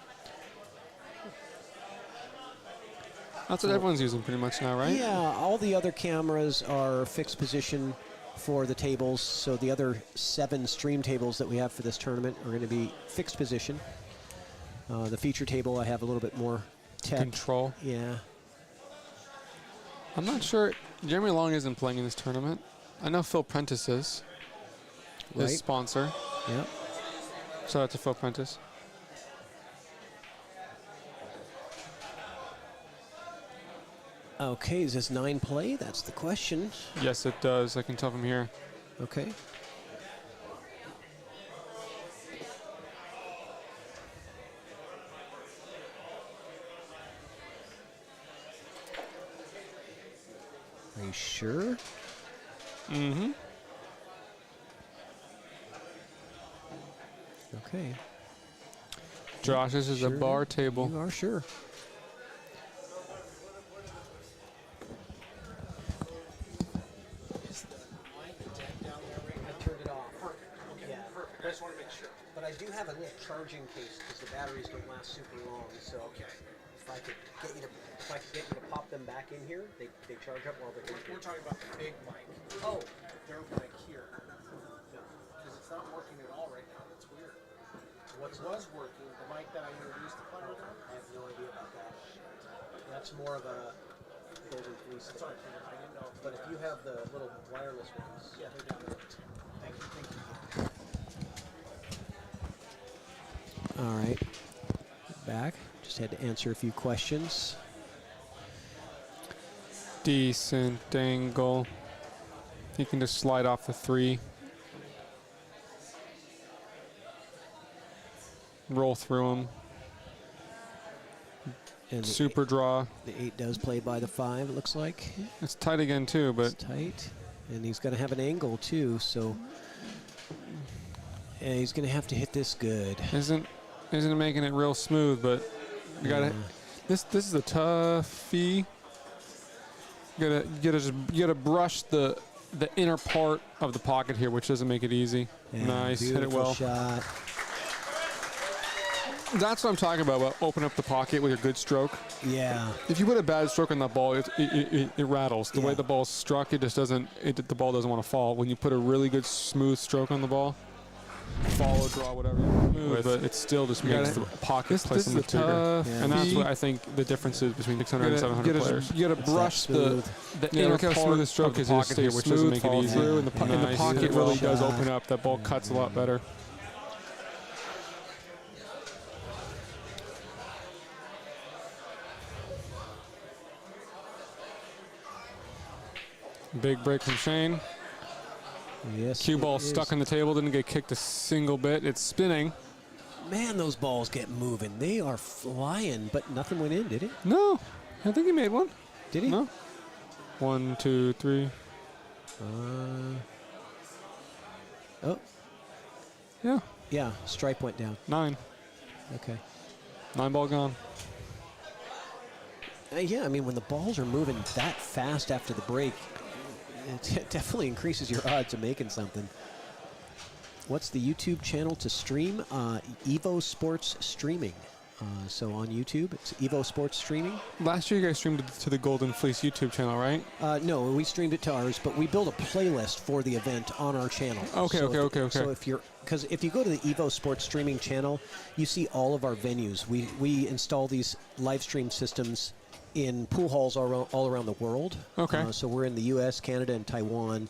That's what everyone's using pretty much now, right? Yeah, all the other cameras are fixed position for the tables, so the other 7 stream tables that we have for this tournament are going to be fixed position. The feature table, I have a little bit more tech. Control. Yeah. I'm not sure. Jeremy Long isn't playing in this tournament. I know Phil Prentice is. Right. His sponsor. Yep. Shout out to Phil Prentice. Okay, does this 9 play? That's the question. Yes, it does. I can tell from here. Okay. Are you sure? Mm-hmm. Okay. Josh, this is a bar table. You are sure. I turned it off. Yeah. I just want to make sure. But I do have a little charging case because the batteries don't last super long. So if I could get you to pop them back in here, they charge up while they're working. We're talking about the big mic. Oh, Their mic here. Because it's not working at all right now. That's weird. What was working, the mic that I introduced the player on? I have no idea about that. That's more of a golden fleece thing. Sorry, I didn't know. But if you have the little wireless ones, Yeah, they're down there. Thank you. All right. Back. Just had to answer a few questions. Decent angle. He can just slide off the 3. Roll through him. And Super draw. The 8 does play by the 5, it looks like. It's tight again too, but It's tight. And he's going to have an angle too, so. And he's going to have to hit this good. isn't making it real smooth. But you gotta. This is a toughie. You gotta brush the inner part of the pocket here, which doesn't make it easy. Yeah, Nice, hit it beautiful well. shot. That's what I'm talking about open up the pocket with a good stroke. Yeah. If you put a bad stroke on the ball, it rattles. The way Yeah. the ball's struck, it just doesn't. The ball doesn't want to fall. When you put a really good smooth stroke on the ball, follow, draw, whatever you want to move, but it still just makes the pocket play so much bigger. And that's what I think the difference is between 600 and 700 players. You got to brush the inner part of the pocket here, which doesn't make it easy. And the pocket really does open up. That ball cuts a lot better. Big break from Shane. Yes. Cue ball it stuck is. on the table, didn't get kicked a single bit. It's spinning. Man, those balls get moving. They are flying, but nothing went in, did it? No, I think he made one. Did he? No. 1, 2, 3. Oh, Yeah, yeah. Stripe went down. 9. Okay. 9 ball gone. Yeah, I mean, when the balls are moving that fast after the break, it definitely increases your odds of making something. What's the YouTube channel to stream? Evo Sports Streaming. So on YouTube, it's Evo Sports Streaming. Last year you guys streamed it to the Golden Fleece YouTube channel, right? No, we streamed it to ours, but we built a playlist for the event on our channel. Okay, okay. So because if you go to the Evo Sports Streaming channel, you see all of our venues. We install these live stream systems in pool halls all around the world. Okay. So we're in the U.S., Canada, and Taiwan.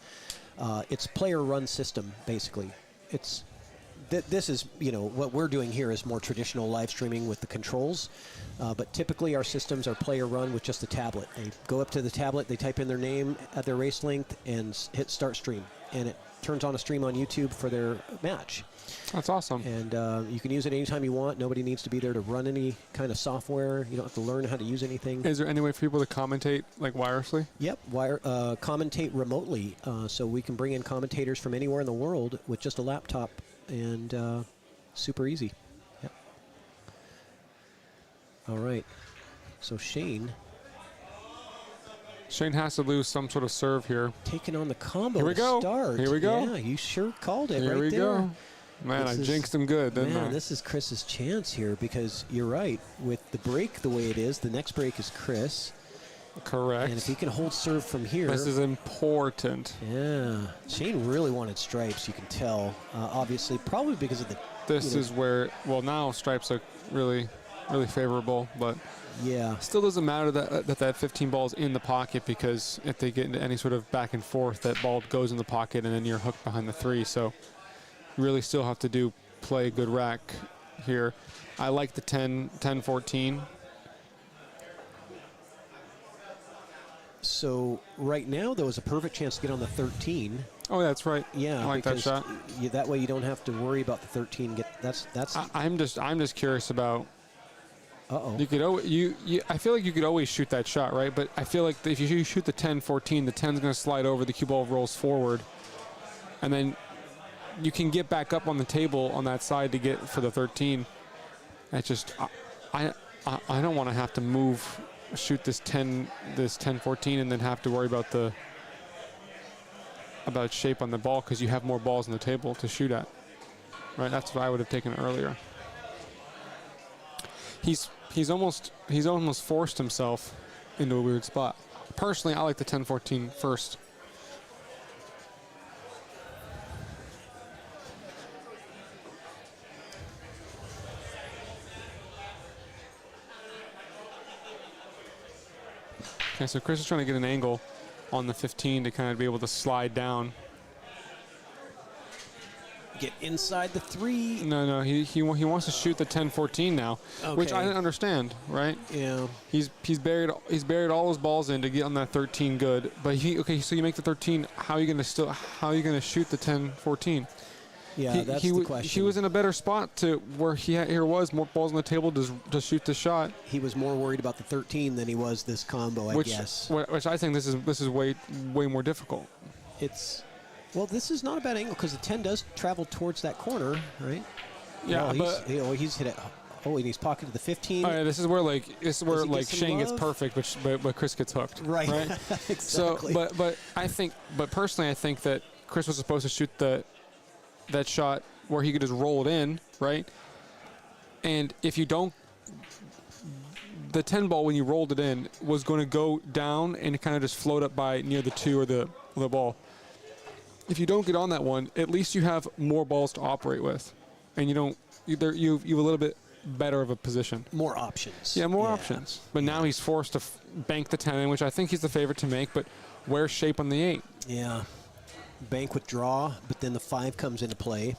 It's player-run system, basically. This is, what we're doing here is more traditional live streaming with the controls. But typically our systems are player-run with just the tablet. They go up to the tablet, they type in their name at their race length, and hit start stream. And it turns on a stream on YouTube for their match. That's awesome. And you can use it anytime you want. Nobody needs to be there to run any kind of software. You don't have to learn how to use anything. Is there any way for people to commentate like wirelessly? Yep, commentate remotely. So we can bring in commentators from anywhere in the world with just a laptop, and super easy. Yep. All right. So Shane has to lose some sort of serve here. taking on the combo Here we to go. start. Here we go. Yeah, you sure called it Here right we there. go. Man, I This is- jinxed him good, didn't I? Man, this is Chris's chance here because you're right. With the break the way it is, the next break is Chris. Correct. And if he can hold serve from here. This is important. Yeah. Shane really wanted stripes, you can tell. Obviously, probably because of the. This is where, well, now stripes are really, really favorable, but Yeah. still doesn't matter that 15 ball is in the pocket, because if they get into any sort of back and forth, that ball goes in the pocket and then you're hooked behind the 3. So you really still have to play a good rack here. I like the 10-14. So right now, there was a perfect chance to get on the 13. Oh, that's right. Yeah, I like that because shot. That way you don't have to worry about the 13. I'm just curious about. Uh-oh. You could always, I feel like you could always shoot that shot, right? But I feel like if you shoot the 10-14, the 10's going to slide over, the cue ball rolls forward, and then you can get back up on the table on that side to get for the 13. I don't want to have to shoot this 10-14 and then have to worry about shape on the ball, because you have more balls on the table to shoot at, right? That's what I would have taken earlier. He's almost forced himself into a weird spot. Personally, I like the 10-14 first. Okay, so Chris is trying to get an angle on the 15 to kind of be able to slide down. Get inside the 3. No, he wants to shoot the 10-14 now, which I didn't understand, right? Yeah. He's buried all his balls in to get on that 13 good, but so you make the 13. How are you gonna shoot the 10-14? Yeah, that's the question. He was in a better spot to where here was more balls on the table to shoot the shot. He was more worried about the 13 than he was this combo, I guess. Which I think this is way more difficult. Well, this is not a bad angle because the 10 does travel towards that corner, right? Yeah, he's hit it. Oh, and he's pocketed the 15. All right, this is where Shane gets love? perfect, but Chris gets hooked. Right. Exactly. So, but personally, I think that Chris was supposed to shoot that shot where he could just roll it in, right? And if you don't, the 10 ball when you rolled it in was going to go down and kind of just float up by near the 2 or the ball. If you don't get on that one, at least you have more balls to operate with, and you have a little bit better of a position. More options. Yeah, more options. But now he's forced to bank the 10 in, which I think he's the favorite to make, but where's shape on the 8? Yeah. Bank with draw, but then the 5 comes into play.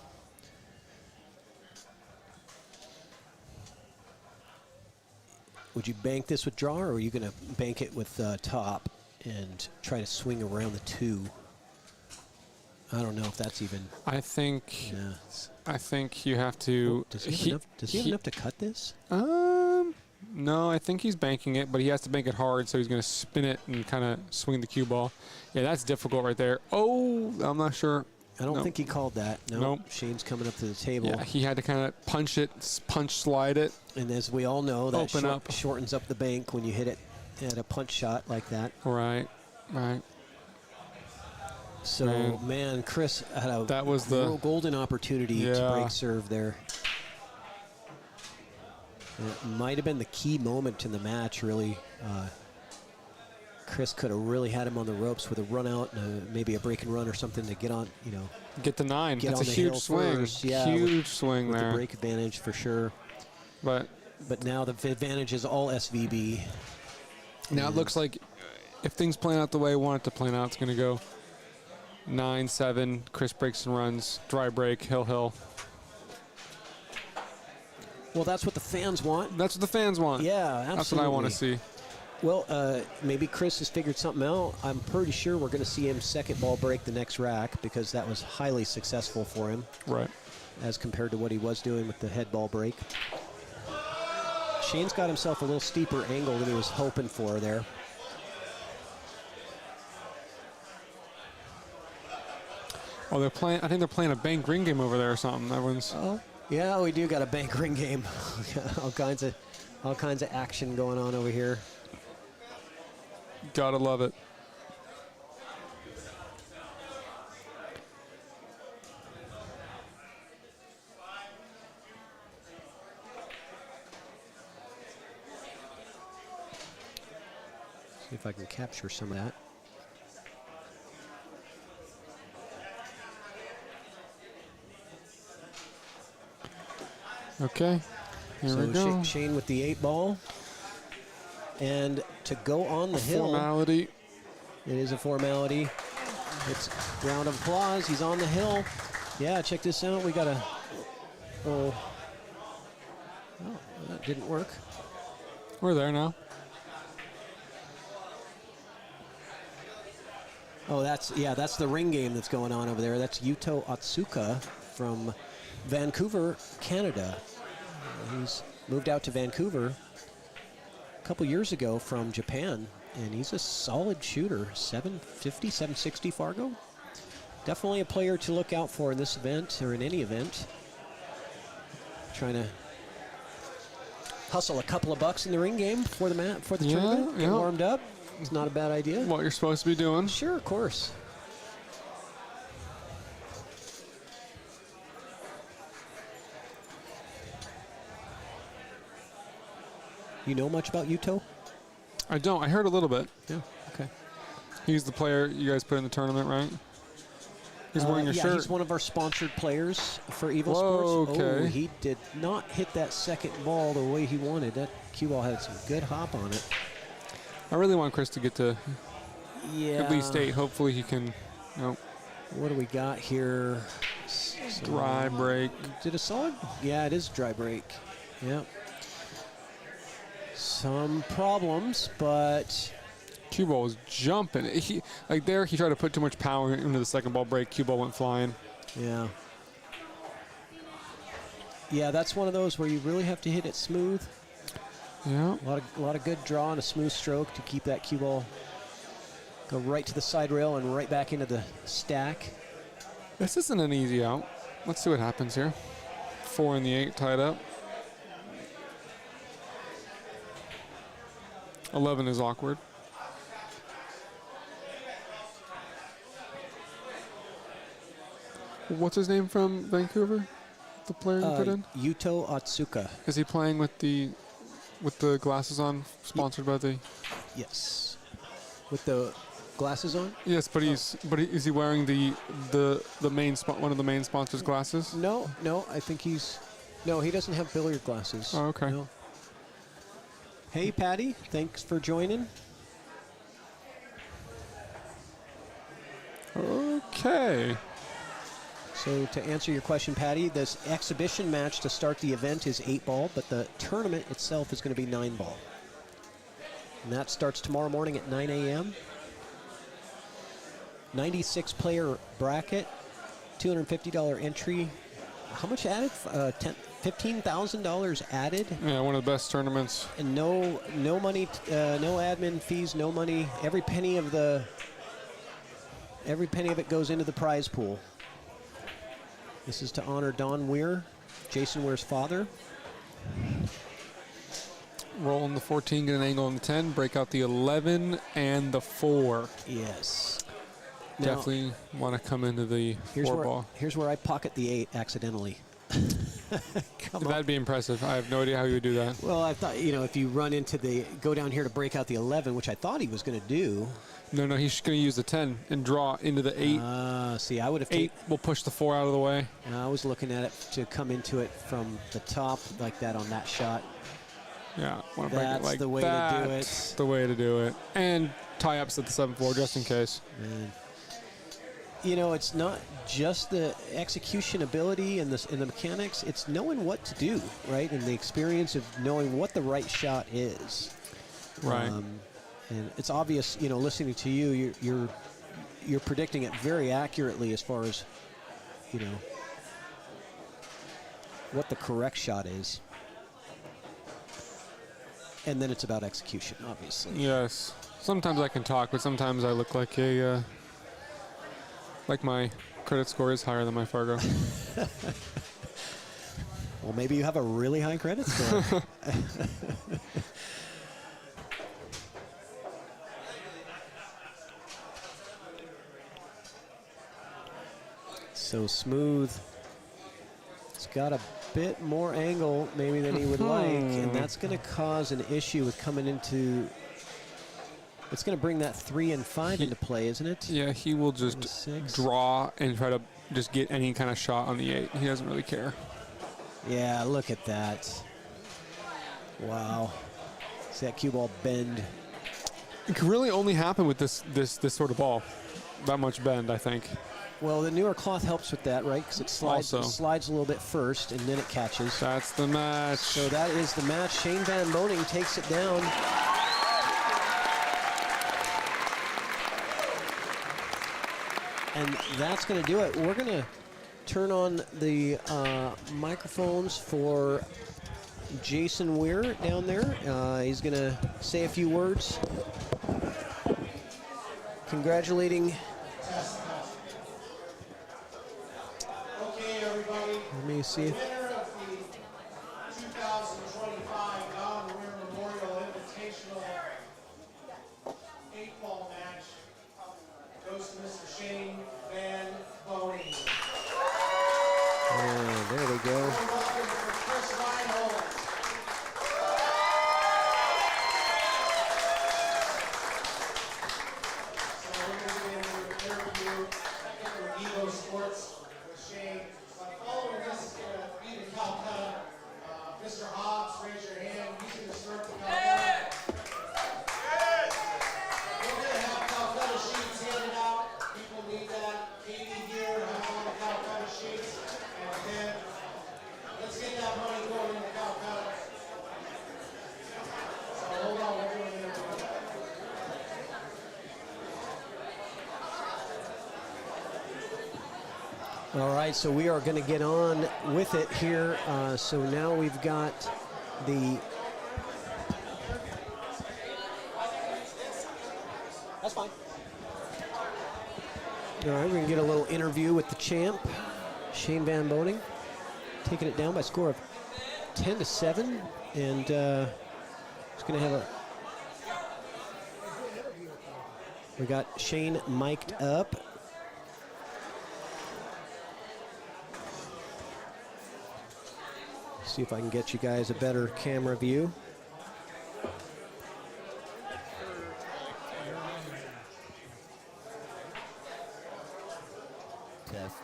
Would you bank this with draw, or are you going to bank it with top and try to swing around the 2? I don't know if that's even. I think. Yeah. I think you have to. Does he have enough to cut this? No, I think he's banking it, but he has to bank it hard, so he's going to spin it and kind of swing the cue ball. Yeah, that's difficult right there. Oh, I'm not sure. I don't think he called that. Nope. Shane's coming up to the table. Yeah, he had to kind of punch slide it. And as we all know, that up. shortens up the bank when you hit it at a punch shot like that. Right. So, man, Chris had a real golden opportunity to break serve there. It might have been the key moment in the match, really. Chris could have really had him on the ropes with a run out and maybe a break and run or something to get on, Get the 9. That's a huge swing. Yeah, huge swing with there. the break advantage for sure. But now the advantage is all SVB. Now it looks like if things plan out the way I want it to plan out, it's going to go 9-7. Chris breaks and runs. Dry break. Hill. Well, that's what the fans want. That's what the fans want. Yeah, absolutely. That's what I want to see. Well, maybe Chris has figured something out. I'm pretty sure we're going to see him second ball break the next rack because that was highly successful for him. Right. As compared to what he was doing with the head ball break. Shane's got himself a little steeper angle than he was hoping for there. Oh, they're playing. I think they're playing a bank ring game over there or something. Everyone's. Oh, yeah, we do got a bank ring game. all kinds of action going on over here. Gotta love it. See if I can capture some of that. Okay, here we So go. Shane with the 8 ball. And to go on the hill. Formality. It is a formality. It's a round of applause. He's on the hill. Yeah, check this out. We got a. Oh, that didn't work. We're there now. Oh, that's the ring game that's going on over there. That's Yuto Otsuka from Vancouver, Canada. He's moved out to Vancouver a couple years ago from Japan, and he's a solid shooter. 750, 760 Fargo. Definitely a player to look out for in this event or in any event. Trying to hustle a couple of bucks in the ring game for the tournament. Get warmed up. It's not a bad idea. What you're supposed to be doing. Sure, of course. You know much about Yuto? I don't. I heard a little bit. Yeah. Okay. He's the player you guys put in the tournament, right? He's wearing your shirt. He's one of our sponsored players for Evo Whoa, Sports. okay. Oh, he did not hit that second ball the way he wanted. That cue ball had some good hop on it. I really want Chris to get to Yeah. at least 8. Hopefully he can, What do we got here? dry break. Did a solid? Yeah, it is dry break. Yep. Some problems, but Cue ball was jumping. He tried to put too much power into the second ball break. Cue ball went flying. yeah. Yeah, that's one of those where you really have to hit it smooth. Yeah. A lot of good draw and a smooth stroke to keep that cue ball go right to the side rail and right back into the stack. This isn't an easy out. Let's see what happens here. 4 and the 8 tied up. 11 is awkward. What's his name from Vancouver? The player you put in? Yuto Otsuka. Is he playing with the glasses on, sponsored by the? Yes. With the glasses on? Yes, but is he wearing the main one of the main sponsors' glasses? No, I think no, he doesn't have billiard glasses. Oh, okay. No. Hey, Patty, thanks for joining. Okay. So to answer your question, Patty, this exhibition match to start the event is 8 ball, but the tournament itself is going to be 9 ball. And that starts tomorrow morning at 9 a.m. 96 player bracket, $250 entry. How much added? $15,000 added. Yeah, one of the best tournaments. And no money, no admin fees, no money. Every penny of it goes into the prize pool. This is to honor Don Weir, Jason Weir's father. Roll on the 14, get an angle on the 10, break out the 11 and the 4. Yes. Definitely want to come into the 4 ball. Here's where I pocket the 8 accidentally. That'd be impressive. I have no idea how you would do that. Well, I thought, if you run into go down here to break out the 11, which I thought he was going to do. No, he's going to use the 10 and draw into the 8. See, I would have 8 will push the 4 out of the way. I was looking at it to come into it from the top like that on that shot. Yeah, want to break That's it like the way to do it. That's the way to do it. And tie ups at the 7-4 just in case. Man. It's not just the execution ability and the mechanics. It's knowing what to do, right? And the experience of knowing what the right shot is. Right. And it's obvious, listening to you, you're predicting it very accurately as far as, what the correct shot is. And then it's about execution, obviously. Yes. Sometimes I can talk, but sometimes I look like like my credit score is higher than my Fargo. Well, maybe you have a really high credit score. So smooth. It's got a bit more angle maybe than he would like, and that's going to cause an issue with coming into It's going to bring that 3 and 5 into play, isn't it? Yeah, he will just 6. draw and try to just get any kind of shot on the 8. He doesn't really care. Yeah, look at that. Wow. See that cue ball bend. It can really only happen with this sort of ball. That much bend, I think. Well, the newer cloth helps with that, right? Because it slides a little bit first, and then it catches. That's the match. So that is the match. Shane Van Boening takes it down. And that's going to do it. We're going to turn on the microphones for Jason Weir down there. He's going to say a few words. Congratulating. Okay, everybody. Let me see. The winner of the 2025 Don Weir Memorial Invitational 8-ball match goes to Mr. Shane Van Boening. There we go. Welcome for Chris Reinhold. So we're going to be in an interview with Evo Sports with Shane. But following this is going to be the Calcutta. Mr. Hobbs, raise your hand. He's going to start the Calcutta. We're going to have Calcutta sheets handed out. People need that. Katie here has all the Calcutta sheets. And then let's get that money going in the Calcutta. So hold on, we're doing it. All right, so we are going to get on with it here. So now we've got the... That's fine. All right, we're going to get a little interview with the champ, Shane Van Boening, taking it down by a score of 10-7, and he's going to have a... We got Shane mic'd up. See if I can get you guys a better camera view. Test.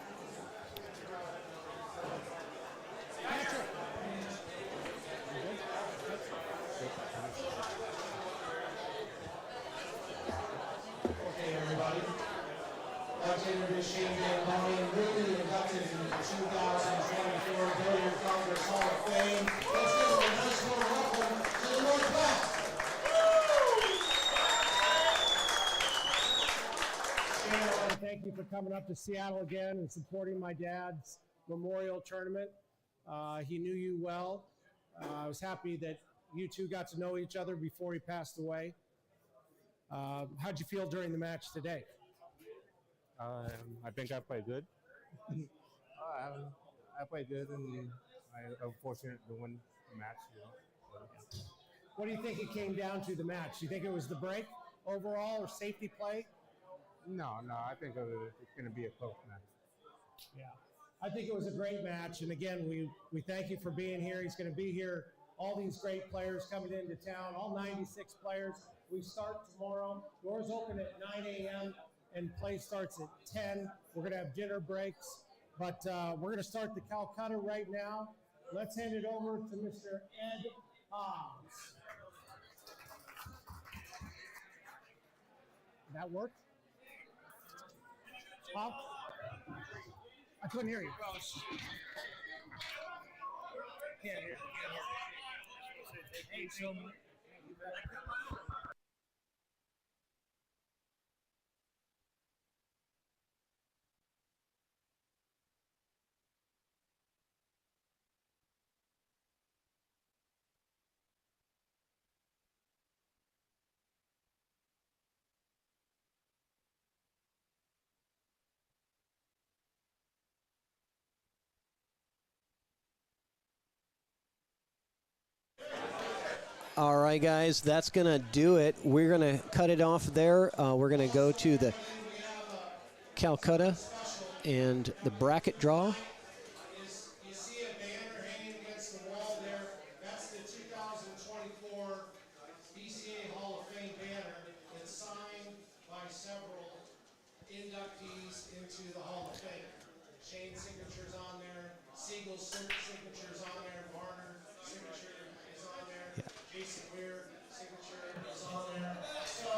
Okay, everybody. I'd like to introduce Shane Van Boening, newly inducted into the 2024 Billiard Congress Hall of Fame. Let's give him a nice warm welcome to the Northwest. Shane, I want to thank you for coming up to Seattle again and supporting my dad's memorial tournament. He knew you well. I was happy that you two got to know each other before he passed away. How'd you feel during the match today? I think I played good. I played good, and I was fortunate to win the match. What do you think it came down to the match? Do you think it was the break overall or safety play? No, I think it's going to be a close match. Yeah, I think it was a great match. And again, we thank you for being here. He's going to be here. All these great players coming into town, all 96 players. We start tomorrow. Doors open at 9 a.m. and play starts at 10. We're going to have dinner breaks. But we're going to start the Calcutta right now. Let's hand it over to Mr. Ed Hobbs. That worked? Huh? I couldn't hear you. Can't hear. Hey, so All right, guys, that's going to do it. We're going to cut it off there. We're going to go to the Calcutta and the bracket draw. You see a banner hanging against the wall there. That's the 2024 BCA Hall of Fame banner. It's Siegel's signature is on there. Varner signature is on there. Yeah. Jason Weir signature is on there. So,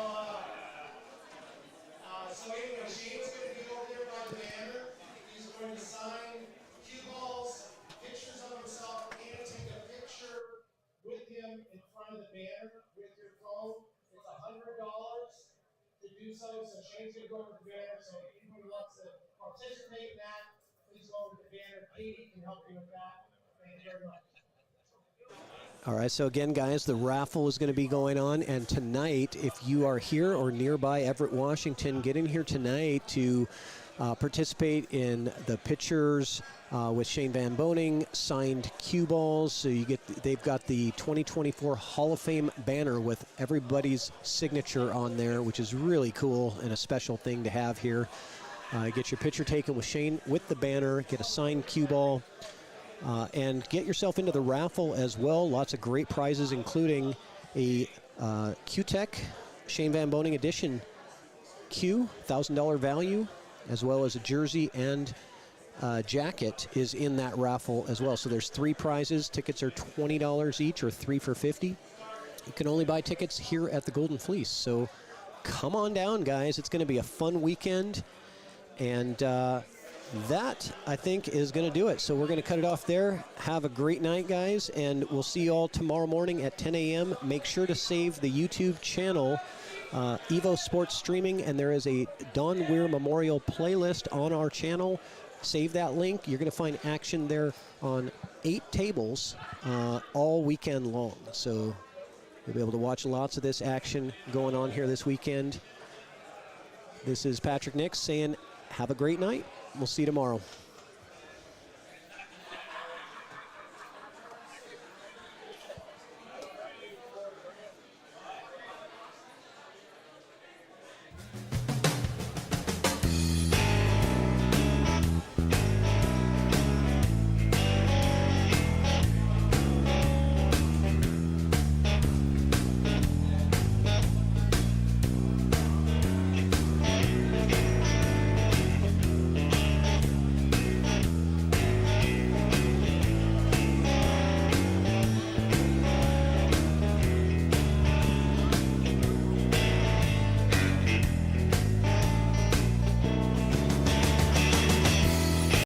so anyway, Shane's going to be over there by the banner. He's going to sign cue balls, pictures of himself, and take a picture with him in front of the banner with your phone. It's $100 to do so. So Shane's going to go over the banner. So if anyone wants to participate in that, please go over to the banner. Katie can help you with that. Thank you very much. All right, so again, guys, the raffle is going to be going on, and tonight, if you are here or nearby Everett, Washington, get in here tonight to participate in the pictures with Shane Van Boening, signed cue balls. So they've got the 2024 Hall of Fame banner with everybody's signature on there, which is really cool and a special thing to have here. Get your picture taken with Shane with the banner, get a signed cue ball. And get yourself into the raffle as well. Lots of great prizes, including a Q-Tech Shane Van Boening Edition Q, $1,000 value, as well as a jersey and jacket is in that raffle as well. So there's 3 prizes. Tickets are $20 each, or 3 for $50. You can only buy tickets here at the Golden Fleece. So come on down, guys. It's going to be a fun weekend. And that, I think, is going to do it. So we're going to cut it off there. Have a great night, guys, and we'll see you all tomorrow morning at 10 a.m. Make sure to save the YouTube channel, Evo Sports Streaming, and there is a Don Weir Memorial playlist on our channel. Save that link. You're going to find action there on 8 tables all weekend long. So you'll be able to watch lots of this action going on here this weekend. This is Patrick Nix saying have a great night. We'll see you tomorrow.